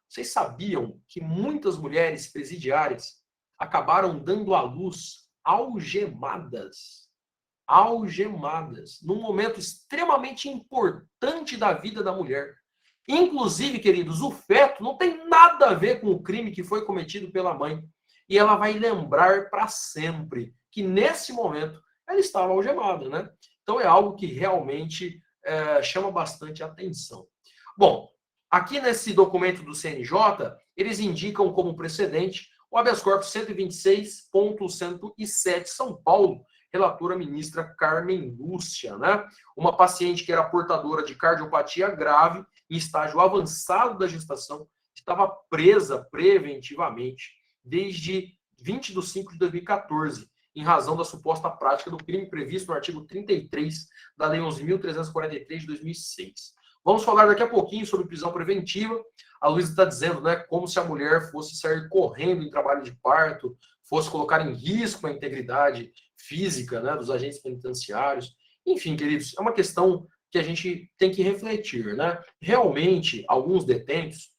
Vocês sabiam que muitas mulheres presidiárias acabaram dando à luz algemadas? Algemadas, num momento extremamente importante da vida da mulher. Inclusive, queridos, o feto não tem nada a ver com o crime que foi cometido pela mãe. E ela vai lembrar para sempre que, nesse momento, ela estava algemada, né? Então, é algo que realmente chama bastante atenção. Bom, aqui nesse documento do CNJ, eles indicam como precedente o habeas corpus 126.107 São Paulo, relatora ministra Carmen Lúcia, né? Uma paciente que era portadora de cardiopatia grave em estágio avançado da gestação, estava presa preventivamente desde 20 de 5 de 2014, em razão da suposta prática do crime previsto no artigo 33 da Lei 11.343 de 2006. Vamos falar daqui a pouquinho sobre prisão preventiva. A Luísa está dizendo, né, como se a mulher fosse sair correndo em trabalho de parto, fosse colocar em risco a integridade física, né, dos agentes penitenciários. Enfim, queridos, é uma questão que a gente tem que refletir, né? Realmente, alguns detentos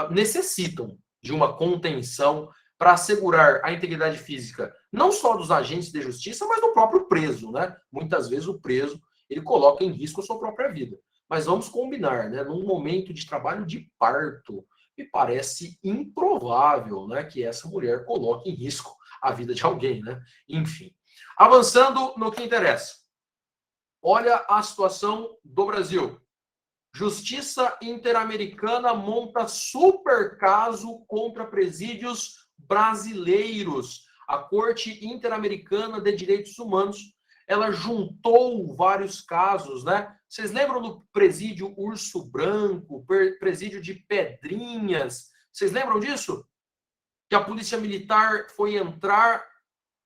necessitam de uma contenção para assegurar a integridade física não só dos agentes de justiça, mas do próprio preso, né? Muitas vezes o preso ele coloca em risco a sua própria vida. Mas vamos combinar, né? Num momento de trabalho de parto, me parece improvável, né, que essa mulher coloque em risco a vida de alguém, né? Enfim. Avançando no que interessa. Olha a situação do Brasil. Justiça Interamericana monta super caso contra presídios brasileiros. A Corte Interamericana de Direitos Humanos, ela juntou vários casos, né? Vocês lembram do presídio Urso Branco, presídio de Pedrinhas? Vocês lembram disso? Que a polícia militar foi entrar,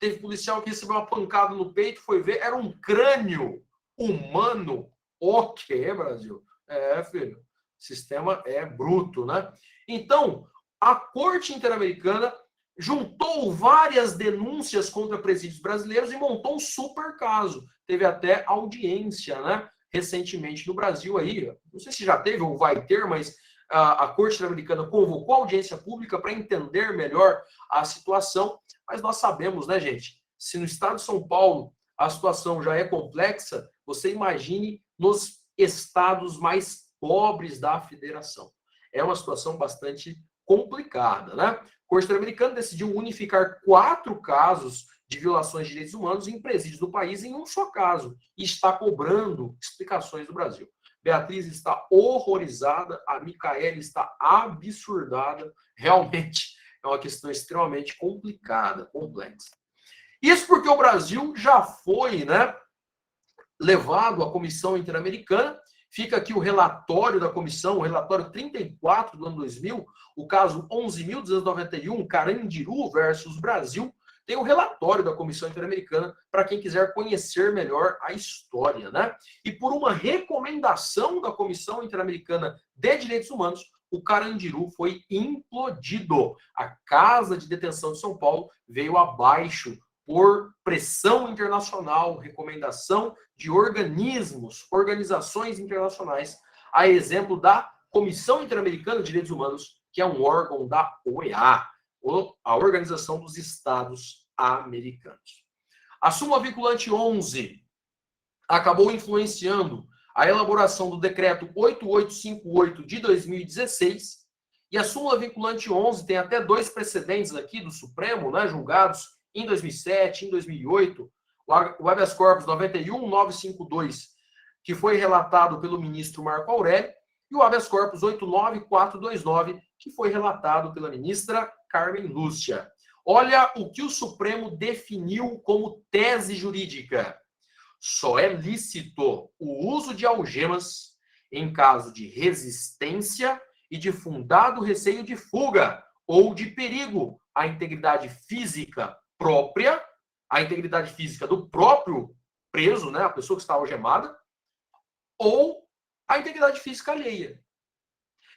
teve policial que recebeu uma pancada no peito, foi ver, era um crânio humano. O que, Brasil? É, filho, o sistema é bruto, né? Então, a Corte Interamericana juntou várias denúncias contra presídios brasileiros e montou um super caso. Teve até audiência, né? Recentemente no Brasil aí, não sei se já teve ou vai ter, mas a Corte Interamericana convocou a audiência pública para entender melhor a situação, mas nós sabemos, né, gente? Se no estado de São Paulo a situação já é complexa, você imagine nos estados mais pobres da federação. É uma situação bastante complicada, né? A Corte Interamericana decidiu unificar 4 casos de violações de direitos humanos em presídios do país em um só caso e está cobrando explicações do Brasil. Beatriz está horrorizada, a Micaele está absurdada. Realmente é uma questão extremamente complicada, complexa. Isso porque o Brasil já foi, né, levado à Comissão Interamericana. Fica aqui o relatório da comissão, o relatório 34 do ano 2000, o caso 11.291, Carandiru versus Brasil. Tem o relatório da Comissão Interamericana para quem quiser conhecer melhor a história, né? E por uma recomendação da Comissão Interamericana de Direitos Humanos, o Carandiru foi implodido. A Casa de Detenção de São Paulo veio abaixo por pressão internacional, recomendação de organismos, organizações internacionais, a exemplo da Comissão Interamericana de Direitos Humanos, que é um órgão da OEA, a Organização dos Estados Americanos. A súmula vinculante 11 acabou influenciando a elaboração do decreto 8858 de 2016, e a súmula vinculante 11 tem até 2 precedentes aqui do Supremo, né, julgados em 2007, em 2008, o habeas corpus 91.952, que foi relatado pelo ministro Marco Aurélio, e o habeas corpus 89.429, que foi relatado pela ministra Carmen Lúcia. Olha o que o Supremo definiu como tese jurídica. Só é lícito o uso de algemas em caso de resistência e de fundado receio de fuga ou de perigo à integridade física própria, a integridade física do próprio preso, né, a pessoa que está algemada, ou a integridade física alheia.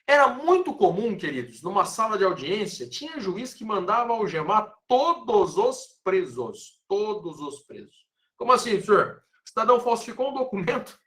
Era muito comum, queridos, numa sala de audiência, tinha juiz que mandava algemar todos os presos. Todos os presos. Como assim, senhor? O cidadão falsificou um documento,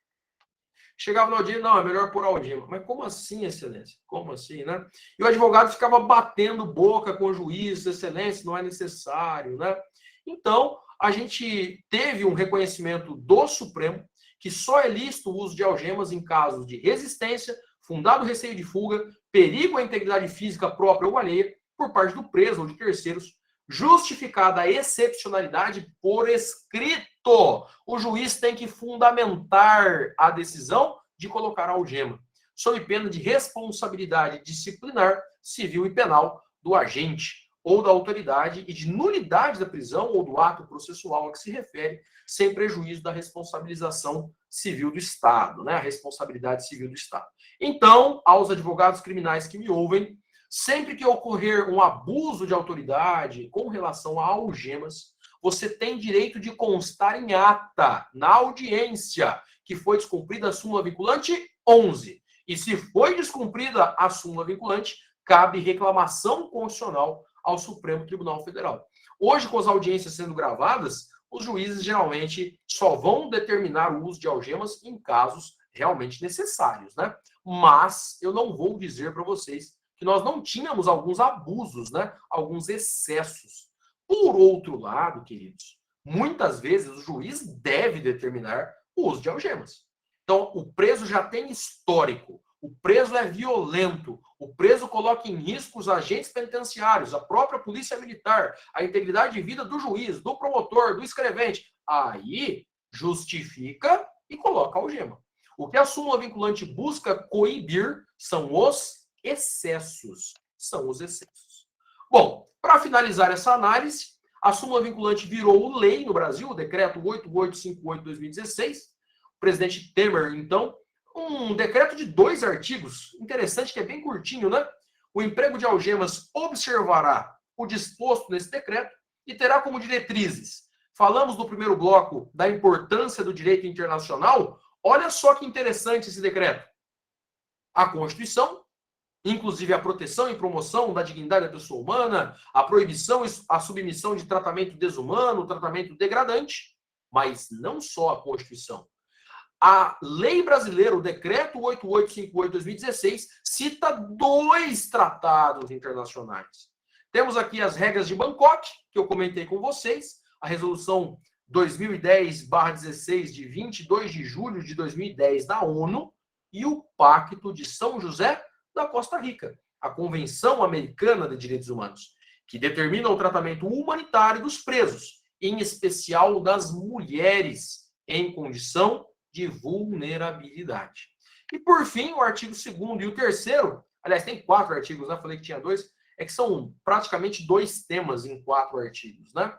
chegava no audiência, não, é melhor pôr algema. Mas como assim, excelência? Como assim, né? E o advogado ficava batendo boca com o juiz, excelência, não é necessário, né? Então, a gente teve um reconhecimento do Supremo que só é lícito o uso de algemas em casos de resistência, fundado receio de fuga, perigo à integridade física própria ou alheia, por parte do preso ou de terceiros, justificada a excepcionalidade por escrito. O juiz tem que fundamentar a decisão de colocar a algema. sob pena de responsabilidade disciplinar, civil e penal do agente ou da autoridade e de nulidade da prisão ou do ato processual a que se refere, sem prejuízo da responsabilização civil do Estado, né? A responsabilidade civil do Estado. Então, aos advogados criminais que me ouvem, sempre que ocorrer um abuso de autoridade com relação a algemas, você tem direito de constar em ata, na audiência, que foi descumprida a súmula vinculante 11. E se foi descumprida a súmula vinculante, cabe reclamação constitucional ao Supremo Tribunal Federal. Hoje, com as audiências sendo gravadas, os juízes geralmente só vão determinar o uso de algemas em casos realmente necessários, né? Mas eu não vou dizer para vocês que nós não tínhamos alguns abusos, né? Alguns excessos. Por outro lado, queridos, muitas vezes o juiz deve determinar o uso de algemas. Então, o preso já tem histórico, o preso é violento, o preso coloca em risco os agentes penitenciários, a própria polícia militar, a integridade de vida do juiz, do promotor, do escrevente. Aí, justifica e coloca a algema. O que a súmula vinculante busca coibir são os excessos. São os excessos. Bom, para finalizar essa análise, a súmula vinculante virou lei no Brasil, o decreto 8858/2016. O presidente Temer, então, um decreto de 2 artigos, interessante que é bem curtinho, né? O emprego de algemas observará o disposto nesse decreto e terá como diretrizes. Falamos no primeiro bloco da importância do direito internacional. Olha só que interessante esse decreto. A Constituição, inclusive a proteção e promoção da dignidade da pessoa humana, a proibição e a submissão de tratamento desumano, tratamento degradante, mas não só a Constituição. A lei brasileira, o decreto 8858/2016, cita 2 tratados internacionais. Temos aqui as regras de Bangkok, que eu comentei com vocês, a resolução 2010/16 de 22 de julho de 2010 da ONU e o Pacto de São José da Costa Rica, a Convenção Americana de Direitos Humanos, que determina o tratamento humanitário dos presos, em especial das mulheres em condição de vulnerabilidade. E, por fim, o artigo 2º e o 3º, aliás, tem 4 artigos, né? Falei que tinha 2, é que são praticamente 2 temas em 4 artigos, né?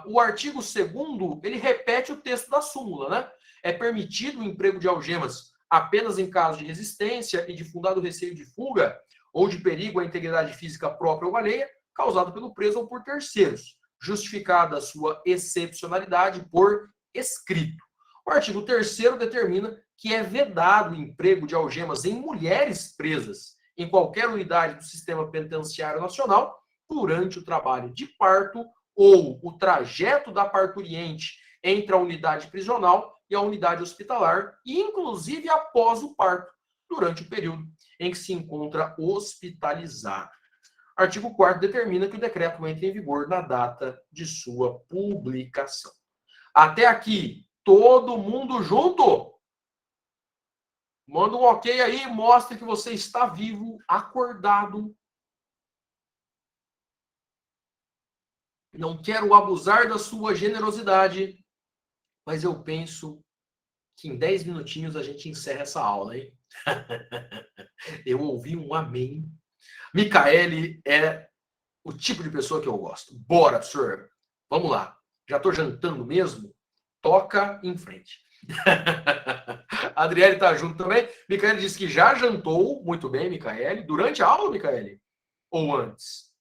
O artigo 2º, ele repete o texto da súmula, né? É permitido o emprego de algemas apenas em caso de resistência e de fundado receio de fuga ou de perigo à integridade física própria ou alheia, causado pelo preso ou por terceiros, justificada a sua excepcionalidade por escrito. O artigo 3º determina que é vedado o emprego de algemas em mulheres presas em qualquer unidade do sistema penitenciário nacional durante o trabalho de parto ou o trajeto da parturiente entre a unidade prisional e a unidade hospitalar, e inclusive após o parto, durante o período em que se encontra hospitalizado. Artigo 4º determina que o decreto entre em vigor na data de sua publicação. Até aqui, todo mundo junto? Manda um ok aí, mostre que você está vivo, acordado. Não quero abusar da sua generosidade, mas eu penso que em 10 minutinhos a gente encerra essa aula, hein? Eu ouvi um amém. Micaele é o tipo de pessoa que eu gosto. Bora, senhor. Vamos lá. Já estou jantando mesmo? Toca em frente. A Adriele está junto também. Micaele disse que já jantou. Muito bem, Micaele. Durante a aula, Micaele? Ou antes?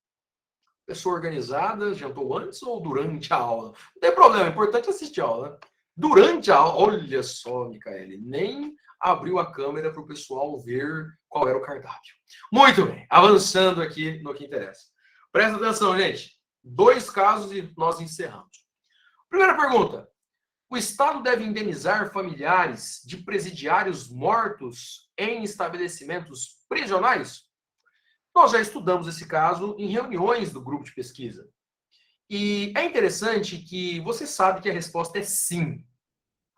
Pessoa organizada, jantou antes ou durante a aula? Não tem problema, é importante assistir a aula. Né? Durante a aula, olha só, Micaele, nem abriu a câmera para o pessoal ver qual era o cardápio. Muito bem, avançando aqui no que interessa. Presta atenção, gente. 2 casos e nós encerramos. Primeira pergunta. O Estado deve indenizar familiares de presidiários mortos em estabelecimentos prisionais? Nós já estudamos esse caso em reuniões do grupo de pesquisa. E é interessante que você sabe que a resposta é sim.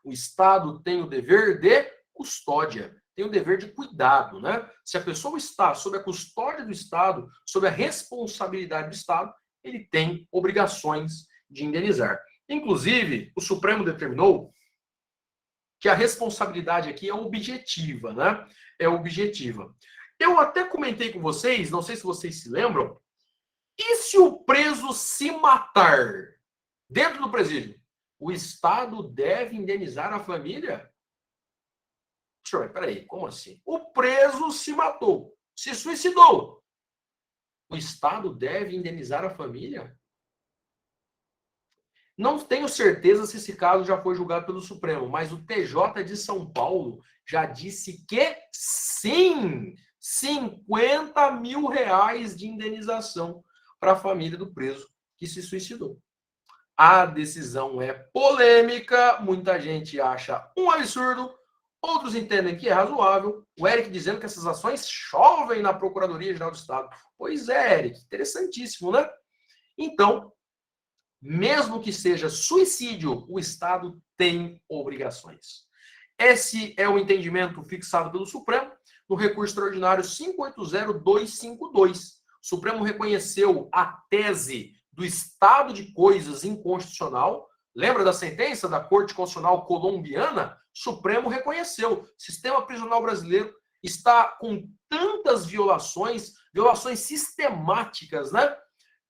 O Estado tem o dever de custódia, tem o dever de cuidado, né? Se a pessoa está sob a custódia do Estado, sob a responsabilidade do Estado, ele tem obrigações de indenizar. Inclusive, o Supremo determinou que a responsabilidade aqui é objetiva, né? É objetiva. Eu até comentei com vocês, não sei se vocês se lembram, e se o preso se matar dentro do presídio? O Estado deve indenizar a família? Senhor, peraí, como assim? O preso se matou, se suicidou. O Estado deve indenizar a família? Não tenho certeza se esse caso já foi julgado pelo Supremo, mas o TJ de São Paulo já disse que sim, 50 mil reais de indenização para a família do preso que se suicidou. A decisão é polêmica, muita gente acha um absurdo, outros entendem que é razoável. O Eric dizendo que essas ações chovem na Procuradoria-Geral do Estado. Pois é, Eric, interessantíssimo, né? Então, mesmo que seja suicídio, o Estado tem obrigações. Esse é o entendimento fixado pelo Supremo no recurso extraordinário 580252. O Supremo reconheceu a tese do estado de coisas inconstitucional. Lembra da sentença da Corte Constitucional colombiana? O Supremo reconheceu. O sistema prisional brasileiro está com tantas violações sistemáticas, né?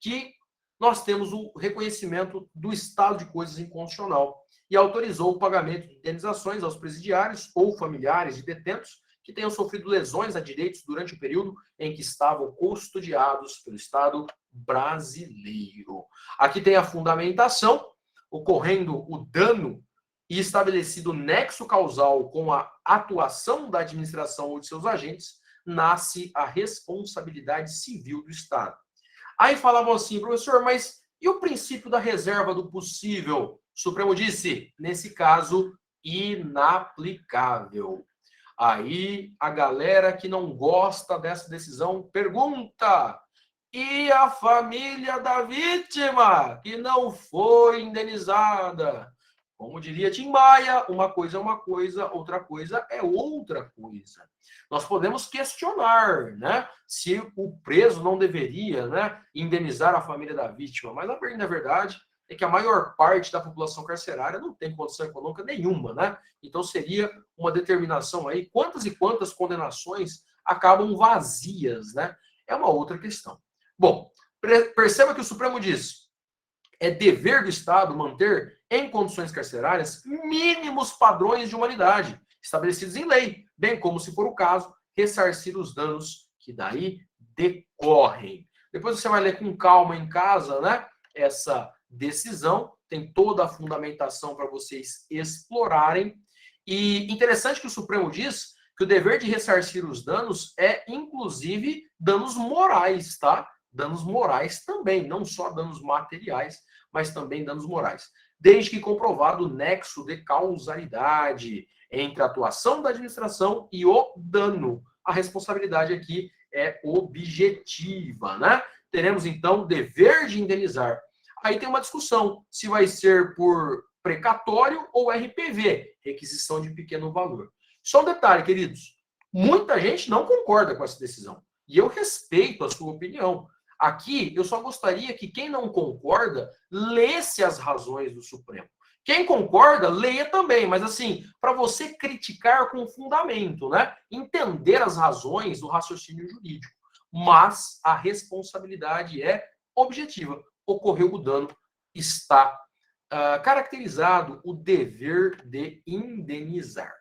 Que nós temos o reconhecimento do estado de coisas inconstitucional e autorizou o pagamento de indenizações aos presidiários ou familiares de detentos que tenham sofrido lesões a direitos durante o período em que estavam custodiados pelo Estado brasileiro. Aqui tem a fundamentação, ocorrendo o dano e estabelecido nexo causal com a atuação da administração ou de seus agentes, nasce a responsabilidade civil do Estado. Aí falavam assim, professor, mas e o princípio da reserva do possível? O Supremo disse, nesse caso, inaplicável. Aí a galera que não gosta dessa decisão pergunta: e a família da vítima que não foi indenizada? Como diria Tim Maia, uma coisa é uma coisa, outra coisa é outra coisa. Nós podemos questionar, né, se o preso não deveria, né, indenizar a família da vítima, mas na verdade é que a maior parte da população carcerária não tem condição econômica nenhuma, né? Então seria uma determinação aí, quantas e quantas condenações acabam vazias, né? É uma outra questão. Bom, perceba que o Supremo diz: é dever do Estado manter em condições carcerárias mínimos padrões de humanidade estabelecidos em lei, bem como, se for o caso, ressarcir os danos que daí decorrem. Depois você vai ler com calma em casa, né? Essa decisão tem toda a fundamentação para vocês explorarem. E interessante que o Supremo diz que o dever de ressarcir os danos é, inclusive, danos morais, tá? Danos morais também, não só danos materiais, mas também danos morais. Desde que comprovado o nexo de causalidade entre a atuação da administração e o dano. A responsabilidade aqui é objetiva, né? Teremos, então, dever de indenizar. Aí tem uma discussão se vai ser por precatório ou RPV, requisição de pequeno valor. Só um detalhe, queridos. Muita gente não concorda com essa decisão. E eu respeito a sua opinião. Aqui, eu só gostaria que quem não concorda lesse as razões do Supremo. Quem concorda, leia também, mas assim, para você criticar com fundamento, né? Entender as razões do raciocínio jurídico. Mas a responsabilidade é objetiva. Ocorreu o dano, está caracterizado o dever de indenizar.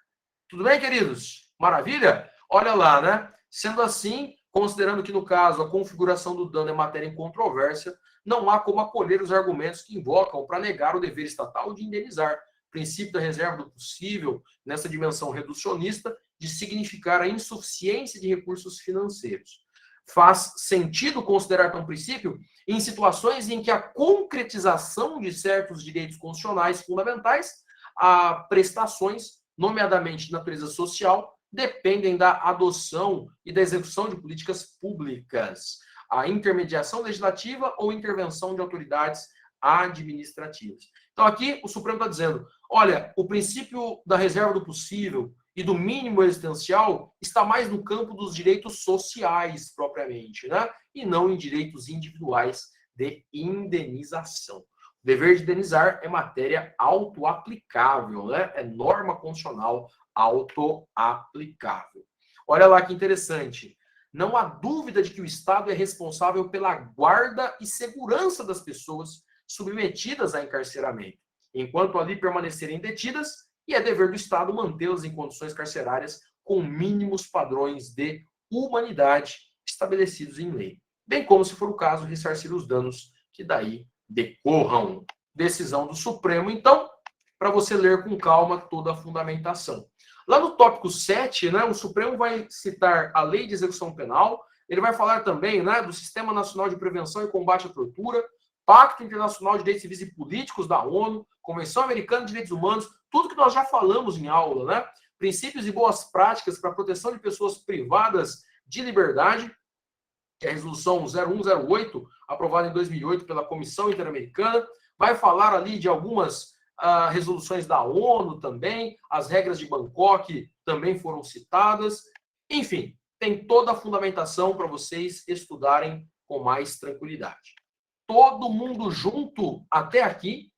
Tudo bem, queridos? Maravilha? Olha lá, né? Sendo assim, considerando que, no caso, a configuração do dano é matéria em controvérsia, não há como acolher os argumentos que invocam para negar o dever estatal de indenizar. O princípio da reserva do possível, nessa dimensão reducionista, de significar a insuficiência de recursos financeiros. Faz sentido considerar tão princípio em situações em que a concretização de certos direitos constitucionais fundamentais, a prestações, nomeadamente de natureza social, dependem da adoção e da execução de políticas públicas, a intermediação legislativa ou intervenção de autoridades administrativas. Então, aqui o Supremo está dizendo, olha, o princípio da reserva do possível e do mínimo existencial está mais no campo dos direitos sociais, propriamente, né? E não em direitos individuais de indenização. Dever de indenizar é matéria autoaplicável, né? É norma constitucional autoaplicável. Olha lá que interessante. Não há dúvida de que o Estado é responsável pela guarda e segurança das pessoas submetidas a encarceramento, enquanto ali permanecerem detidas, e é dever do Estado mantê-las em condições carcerárias com mínimos padrões de humanidade estabelecidos em lei, bem como, se for o caso, ressarcir os danos que daí decorram. Decisão do Supremo, então, para você ler com calma toda a fundamentação. Lá no tópico 7, né, o Supremo vai citar a Lei de Execução Penal, ele vai falar também, né, do Sistema Nacional de Prevenção e Combate à Tortura, Pacto Internacional de Direitos Civis e Políticos da ONU, Convenção Americana de Direitos Humanos, tudo que nós já falamos em aula, né? Princípios e boas práticas para a proteção de pessoas privadas de liberdade, que é a resolução 0108, aprovada em 2008 pela Comissão Interamericana, vai falar ali de algumas resoluções da ONU também, as regras de Bangkok também foram citadas. Enfim, tem toda a fundamentação para vocês estudarem com mais tranquilidade. Todo mundo junto até aqui?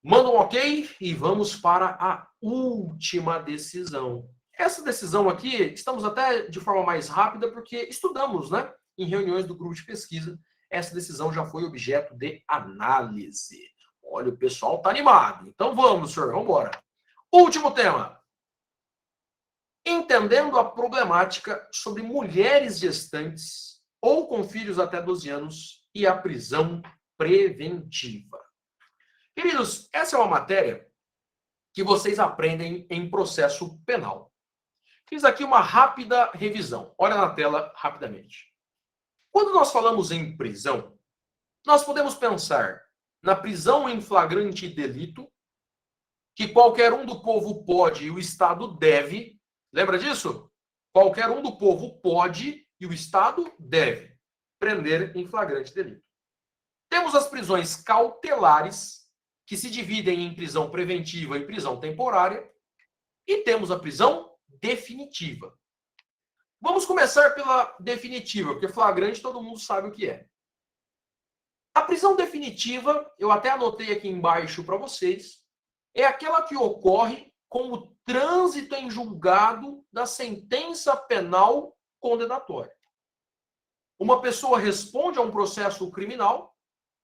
Manda um ok e vamos para a última decisão. Essa decisão aqui, estamos até de forma mais rápida porque estudamos, né, em reuniões do grupo de pesquisa. Essa decisão já foi objeto de análise. Olha, o pessoal está animado. Então vamos, senhor, vamos embora. Último tema. Entendendo a problemática sobre mulheres gestantes ou com filhos até 12 anos e a prisão preventiva. Queridos, essa é uma matéria que vocês aprendem em processo penal. Fiz aqui uma rápida revisão. Olha na tela rapidamente. Quando nós falamos em prisão, nós podemos pensar na prisão em flagrante delito, que qualquer um do povo pode e o Estado deve. Lembra disso? Qualquer um do povo pode e o Estado deve prender em flagrante delito. Temos as prisões cautelares, que se dividem em prisão preventiva e prisão temporária, e temos a prisão definitiva. Vamos começar pela definitiva, porque flagrante todo mundo sabe o que é. A prisão definitiva, eu até anotei aqui embaixo para vocês, é aquela que ocorre com o trânsito em julgado da sentença penal condenatória. Uma pessoa responde a um processo criminal,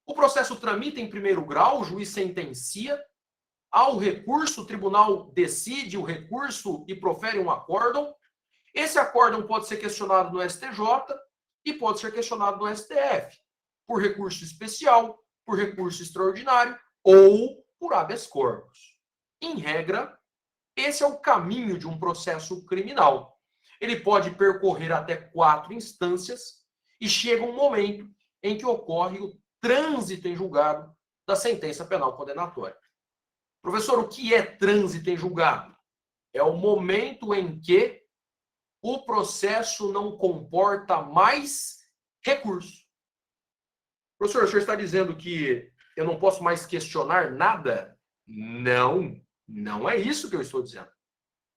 o processo tramita em primeiro grau, o juiz sentencia, há o recurso, o tribunal decide o recurso e profere um acórdão. Esse acórdão pode ser questionado no STJ e pode ser questionado no STF, por recurso especial, por recurso extraordinário ou por habeas corpus. Em regra, esse é o caminho de um processo criminal. Ele pode percorrer até 4 instâncias e chega um momento em que ocorre o trânsito em julgado da sentença penal condenatória. Professor, o que é trânsito em julgado? É o momento em que o processo não comporta mais recurso. Professor, o senhor está dizendo que eu não posso mais questionar nada? Não, não é isso que eu estou dizendo.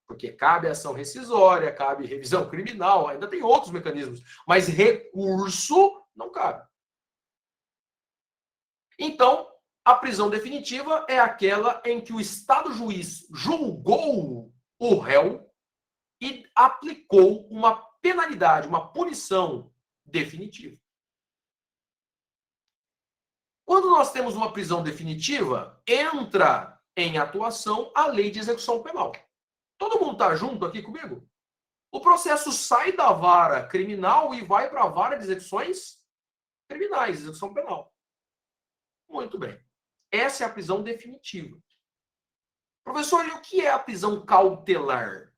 Porque cabe ação rescisória, cabe revisão criminal, ainda tem outros mecanismos, mas recurso não cabe. Então, a prisão definitiva é aquela em que o Estado juiz julgou o réu e aplicou uma penalidade, uma punição definitiva. Quando nós temos uma prisão definitiva, entra em atuação a Lei de Execução Penal. Todo mundo está junto aqui comigo? O processo sai da vara criminal e vai para a vara de execuções criminais, execução penal. Muito bem. Essa é a prisão definitiva. Professor, e o que é a prisão cautelar?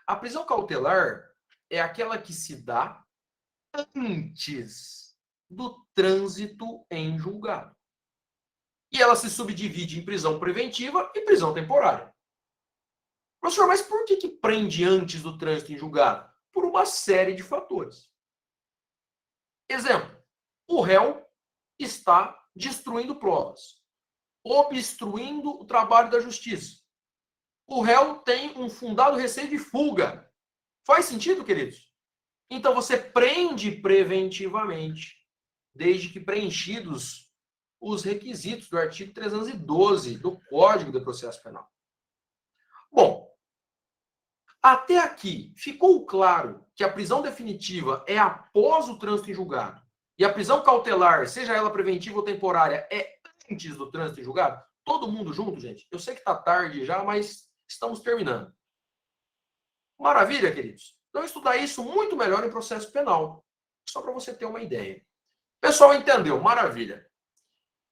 A prisão cautelar é aquela que se dá antes do trânsito em julgado. E ela se subdivide em prisão preventiva e prisão temporária. Professor, mas por que prende antes do trânsito em julgado? Por uma série de fatores. Exemplo, o réu está destruindo provas, obstruindo o trabalho da justiça. O réu tem um fundado receio de fuga. Faz sentido, queridos? Então você prende preventivamente, desde que preenchidos os requisitos do artigo 312 do Código de Processo Penal. Bom, até aqui, ficou claro que a prisão definitiva é após o trânsito em julgado e a prisão cautelar, seja ela preventiva ou temporária, é antes do trânsito em julgado? Todo mundo junto, gente? Eu sei que está tarde já, mas estamos terminando. Maravilha, queridos? Então, estudar isso muito melhor em processo penal. Só para você ter uma ideia. Pessoal, entendeu? Maravilha.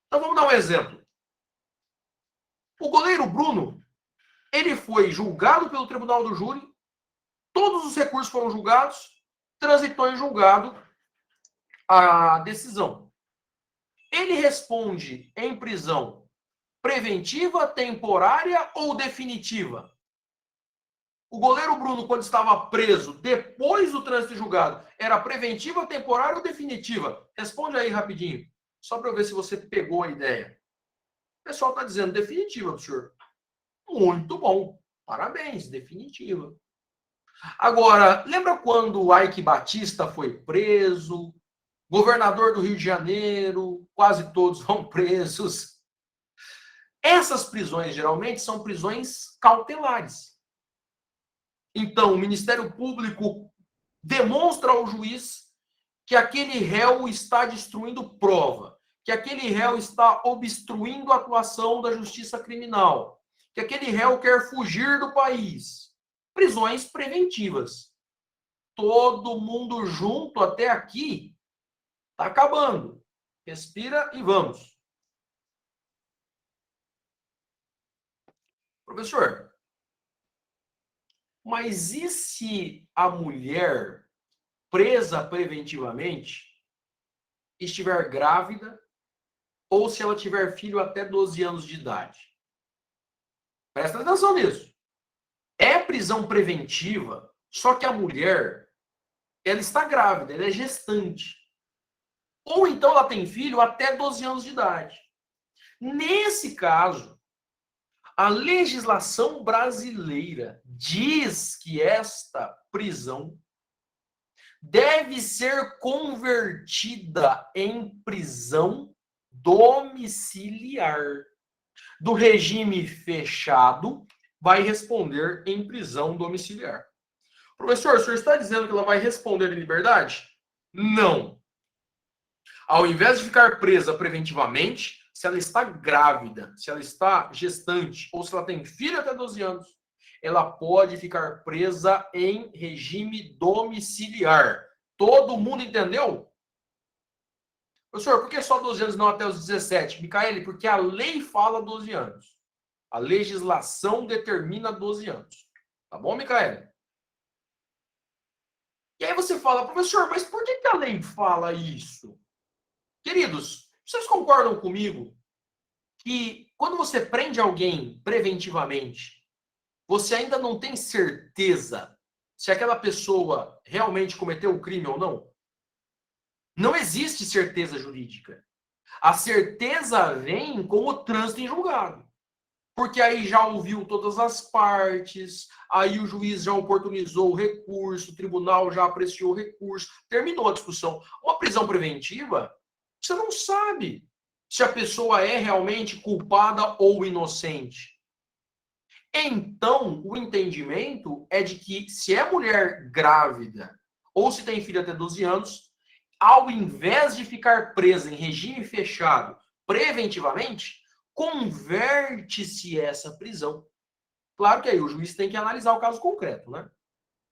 Então, vamos dar um exemplo. O goleiro Bruno, ele foi julgado pelo Tribunal do Júri, todos os recursos foram julgados, transitou em julgado a decisão. Ele responde em prisão preventiva, temporária ou definitiva? O goleiro Bruno, quando estava preso, depois do trânsito em julgado, era preventiva, temporária ou definitiva? Responde aí rapidinho, só para eu ver se você pegou a ideia. O pessoal está dizendo definitiva, professor. Muito bom. Parabéns, definitiva. Agora, lembra quando o Ike Batista foi preso? Governador do Rio de Janeiro, quase todos vão presos. Essas prisões, geralmente, são prisões cautelares. Então, o Ministério Público demonstra ao juiz que aquele réu está destruindo prova, que aquele réu está obstruindo a atuação da justiça criminal, que aquele réu quer fugir do país. Prisões preventivas. Todo mundo junto até aqui está acabando. Respira e vamos. Professor, mas e se a mulher presa preventivamente estiver grávida ou se ela tiver filho até 12 anos de idade? Presta atenção nisso. É prisão preventiva, só que a mulher, ela está grávida, ela é gestante. Ou então ela tem filho até 12 anos de idade. Nesse caso, a legislação brasileira diz que esta prisão deve ser convertida em prisão domiciliar. Do regime fechado, vai responder em prisão domiciliar. Professor, o senhor está dizendo que ela vai responder em liberdade? Não. Ao invés de ficar presa preventivamente, se ela está grávida, se ela está gestante, ou se ela tem filho até 12 anos, ela pode ficar presa em regime domiciliar. Todo mundo entendeu? Professor, por que só 12 anos não até os 17? Micaele, porque a lei fala 12 anos. A legislação determina 12 anos. Tá bom, Micaele? E aí você fala, professor, mas por que a lei fala isso? Queridos, vocês concordam comigo que quando você prende alguém preventivamente, você ainda não tem certeza se aquela pessoa realmente cometeu o crime ou não? Não existe certeza jurídica. A certeza vem com o trânsito em julgado. Porque aí já ouviu todas as partes, aí o juiz já oportunizou o recurso, o tribunal já apreciou o recurso, terminou a discussão. Uma prisão preventiva, você não sabe se a pessoa é realmente culpada ou inocente. Então, o entendimento é de que se é mulher grávida ou se tem filho até 12 anos, ao invés de ficar presa em regime fechado preventivamente, converte-se essa prisão. Claro que aí o juiz tem que analisar o caso concreto, né?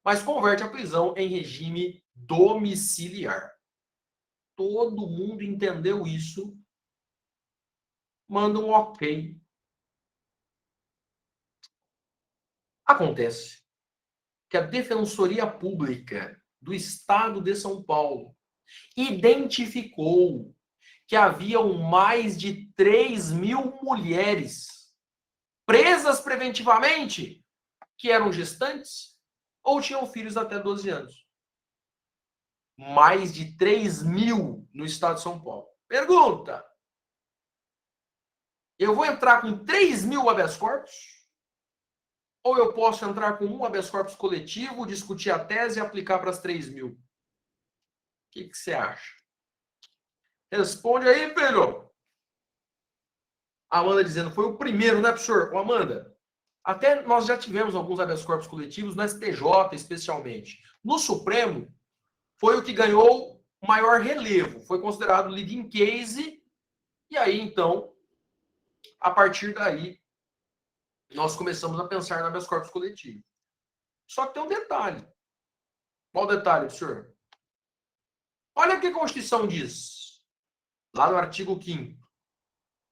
Mas converte a prisão em regime domiciliar. Todo mundo entendeu isso? Manda um ok. Acontece que a Defensoria Pública do Estado de São Paulo identificou que haviam mais de 3.000 mulheres presas preventivamente que eram gestantes ou tinham filhos até 12 anos. Mais de 3.000 no estado de São Paulo. Pergunta: eu vou entrar com 3.000 habeas corpus? Ou eu posso entrar com um habeas corpus coletivo, discutir a tese e aplicar para as 3.000? O que você acha? Responde aí, filho. Amanda dizendo, foi o primeiro, né, professor? Ô, Amanda, até nós já tivemos alguns habeas corpus coletivos no STJ, especialmente. No Supremo, foi o que ganhou maior relevo. Foi considerado leading case. E aí, então, a partir daí, nós começamos a pensar no habeas corpus coletivo. Só que tem um detalhe. Qual o detalhe, professor? Olha o que a Constituição diz. Lá no artigo 5º.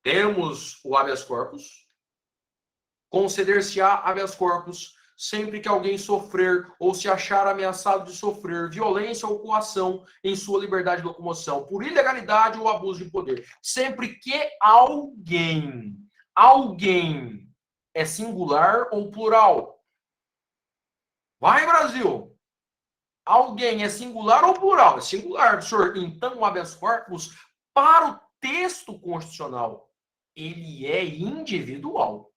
Temos o habeas corpus. Conceder-se-á habeas corpus sempre que alguém sofrer ou se achar ameaçado de sofrer violência ou coação em sua liberdade de locomoção por ilegalidade ou abuso de poder. Sempre que alguém é singular ou plural. Vai, Brasil! Alguém é singular ou plural? É singular, professor. Então, o habeas corpus, para o texto constitucional, ele é individual.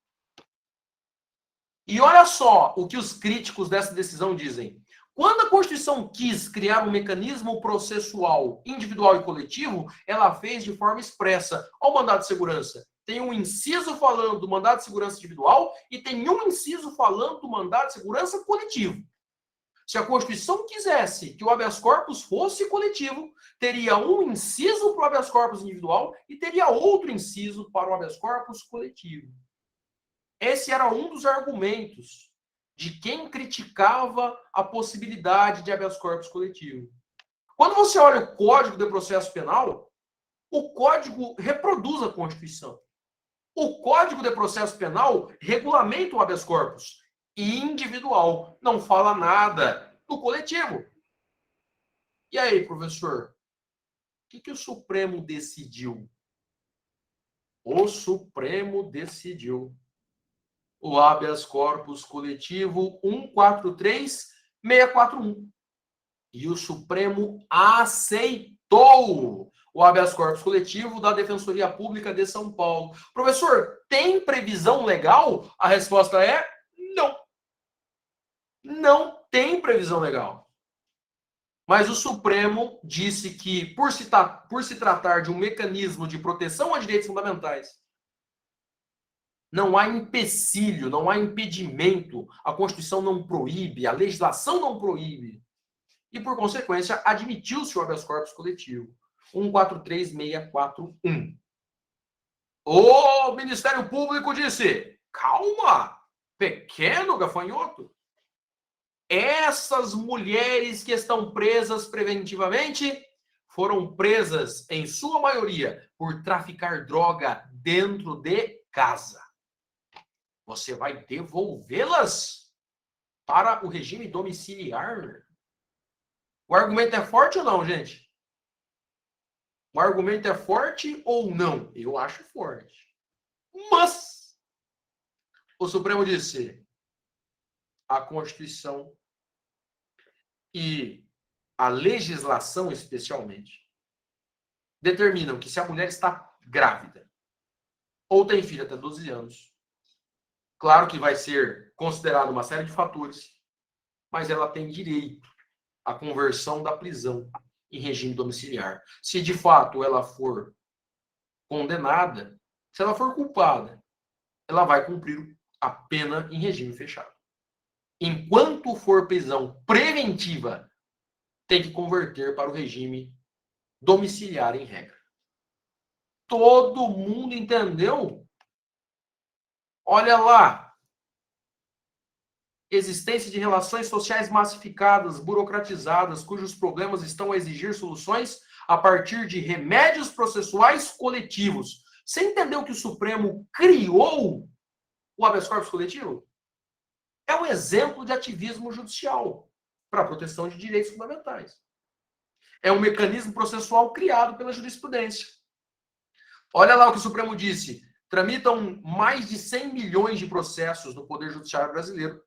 E olha só o que os críticos dessa decisão dizem. Quando a Constituição quis criar um mecanismo processual individual e coletivo, ela fez de forma expressa. Olha o mandado de segurança. Tem um inciso falando do mandado de segurança individual e tem um inciso falando do mandado de segurança coletivo. Se a Constituição quisesse que o habeas corpus fosse coletivo, teria um inciso para o habeas corpus individual e teria outro inciso para o habeas corpus coletivo. Esse era um dos argumentos de quem criticava a possibilidade de habeas corpus coletivo. Quando você olha o Código de Processo Penal, o Código reproduz a Constituição. O Código de Processo Penal regulamenta o habeas corpus individual, não fala nada do coletivo. E aí, professor, o que o Supremo decidiu? O Supremo decidiu o habeas corpus coletivo 143641. E o Supremo aceitou o habeas corpus coletivo da Defensoria Pública de São Paulo. Professor, tem previsão legal? A resposta é não. Não tem previsão legal. Mas o Supremo disse que, por se tratar de um mecanismo de proteção a direitos fundamentais, não há empecilho, não há impedimento, a Constituição não proíbe, a legislação não proíbe. E, por consequência, admitiu-se o habeas corpus coletivo. 143641. O Ministério Público disse, calma, pequeno gafanhoto. Essas mulheres que estão presas preventivamente foram presas, em sua maioria, por traficar droga dentro de casa. Você vai devolvê-las para o regime domiciliar? O argumento é forte ou não, gente? O argumento é forte ou não? Eu acho forte. Mas o Supremo disse: a Constituição e a legislação, especialmente, determinam que se a mulher está grávida ou tem filho até 12 anos, claro que vai ser considerado uma série de fatores, mas ela tem direito à conversão da prisão em regime domiciliar. Se de fato ela for condenada, se ela for culpada, ela vai cumprir a pena em regime fechado. Enquanto for prisão preventiva, tem que converter para o regime domiciliar em regra. Todo mundo entendeu? Olha lá. Existência de relações sociais massificadas, burocratizadas, cujos problemas estão a exigir soluções a partir de remédios processuais coletivos. Você entendeu que o Supremo criou o habeas corpus coletivo? É um exemplo de ativismo judicial para a proteção de direitos fundamentais. É um mecanismo processual criado pela jurisprudência. Olha lá o que o Supremo disse. Tramitam mais de 100 milhões de processos no Poder Judiciário brasileiro,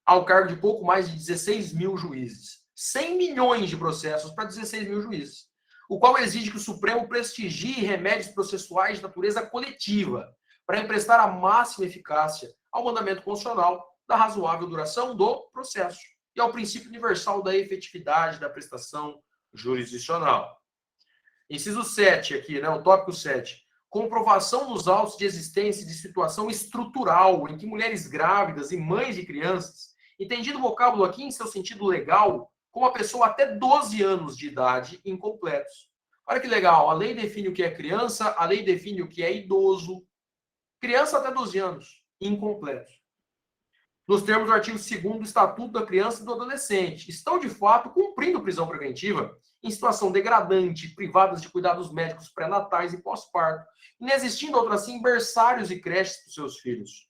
ao cargo de pouco mais de 16 mil juízes. 100 milhões de processos para 16 mil juízes. O qual exige que o Supremo prestigie remédios processuais de natureza coletiva, para emprestar a máxima eficácia ao mandamento constitucional da razoável duração do processo e ao princípio universal da efetividade da prestação jurisdicional. Inciso 7 aqui, né? O tópico 7. Comprovação nos autos de existência de situação estrutural em que mulheres grávidas e mães de crianças, entendido o vocábulo aqui em seu sentido legal, como a pessoa até 12 anos de idade incompletos. Olha que legal, a lei define o que é criança, a lei define o que é idoso. Criança até 12 anos, incompletos. Nos termos do artigo 2º do Estatuto da Criança e do Adolescente, estão de fato cumprindo prisão preventiva em situação degradante, privadas de cuidados médicos pré-natais e pós-parto, inexistindo outra assim berçários e creches para os seus filhos.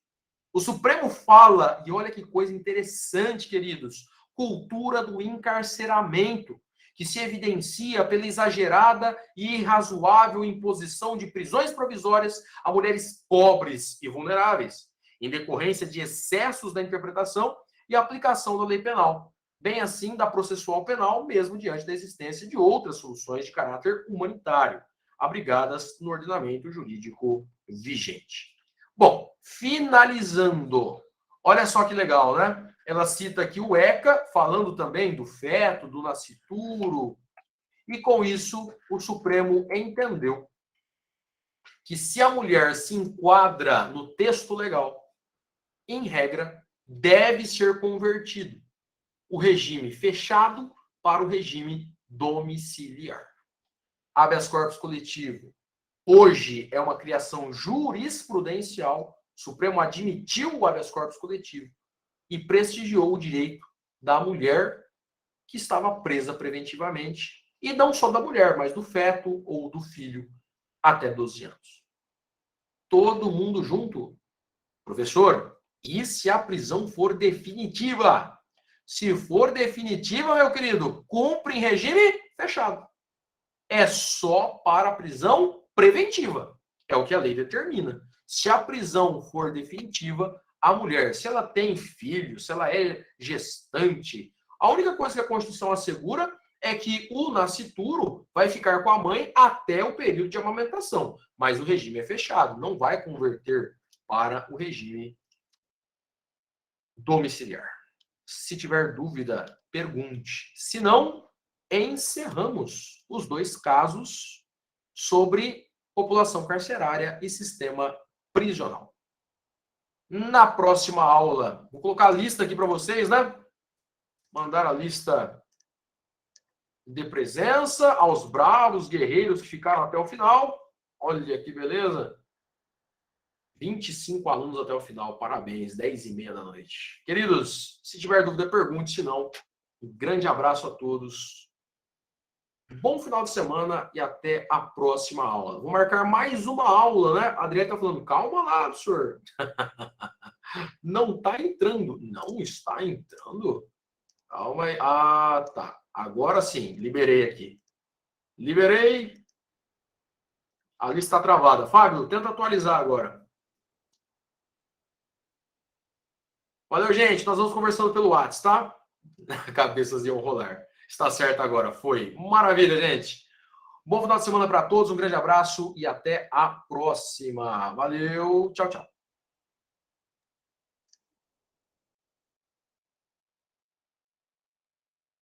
O Supremo fala, e olha que coisa interessante, queridos, cultura do encarceramento, que se evidencia pela exagerada e irrazoável imposição de prisões provisórias a mulheres pobres e vulneráveis, em decorrência de excessos da interpretação e aplicação da lei penal, bem assim da processual penal, mesmo diante da existência de outras soluções de caráter humanitário, abrigadas no ordenamento jurídico vigente. Bom, finalizando, olha só que legal, né? Ela cita aqui o ECA, falando também do feto, do nascituro, e com isso o Supremo entendeu que se a mulher se enquadra no texto legal, em regra, deve ser convertido o regime fechado para o regime domiciliar. Habeas corpus coletivo. Hoje é uma criação jurisprudencial. O Supremo admitiu o habeas corpus coletivo e prestigiou o direito da mulher que estava presa preventivamente. E não só da mulher, mas do feto ou do filho até 12 anos. Todo mundo junto. Professor, e se a prisão for definitiva? Se for definitiva, meu querido, cumpre em regime fechado. É só para a prisão preventiva. É o que a lei determina. Se a prisão for definitiva, a mulher, se ela tem filho, se ela é gestante, a única coisa que a Constituição assegura é que o nascituro vai ficar com a mãe até o período de amamentação. Mas o regime é fechado, não vai converter para o regime domiciliar. Se tiver dúvida, pergunte. Se não, encerramos os dois casos sobre população carcerária e sistema prisional. Na próxima aula, vou colocar a lista aqui para vocês, né? Mandar a lista de presença aos bravos guerreiros que ficaram até o final. Olha que beleza. 25 alunos até o final. Parabéns. 10h30 da noite. Queridos, se tiver dúvida, pergunte. Se não, um grande abraço a todos. Bom final de semana e até a próxima aula. Vou marcar mais uma aula, né? A Adriana está falando, calma lá, professor. Não está entrando. Não está entrando? Calma aí. Ah, tá. Agora sim, liberei aqui. Liberei. A lista está travada. Fábio, tenta atualizar agora. Valeu, gente. Nós vamos conversando pelo WhatsApp, tá? Cabeças iam rolar. Está certo agora. Foi. Maravilha, gente. Bom final de semana para todos. Um grande abraço e até a próxima. Valeu. Tchau, tchau.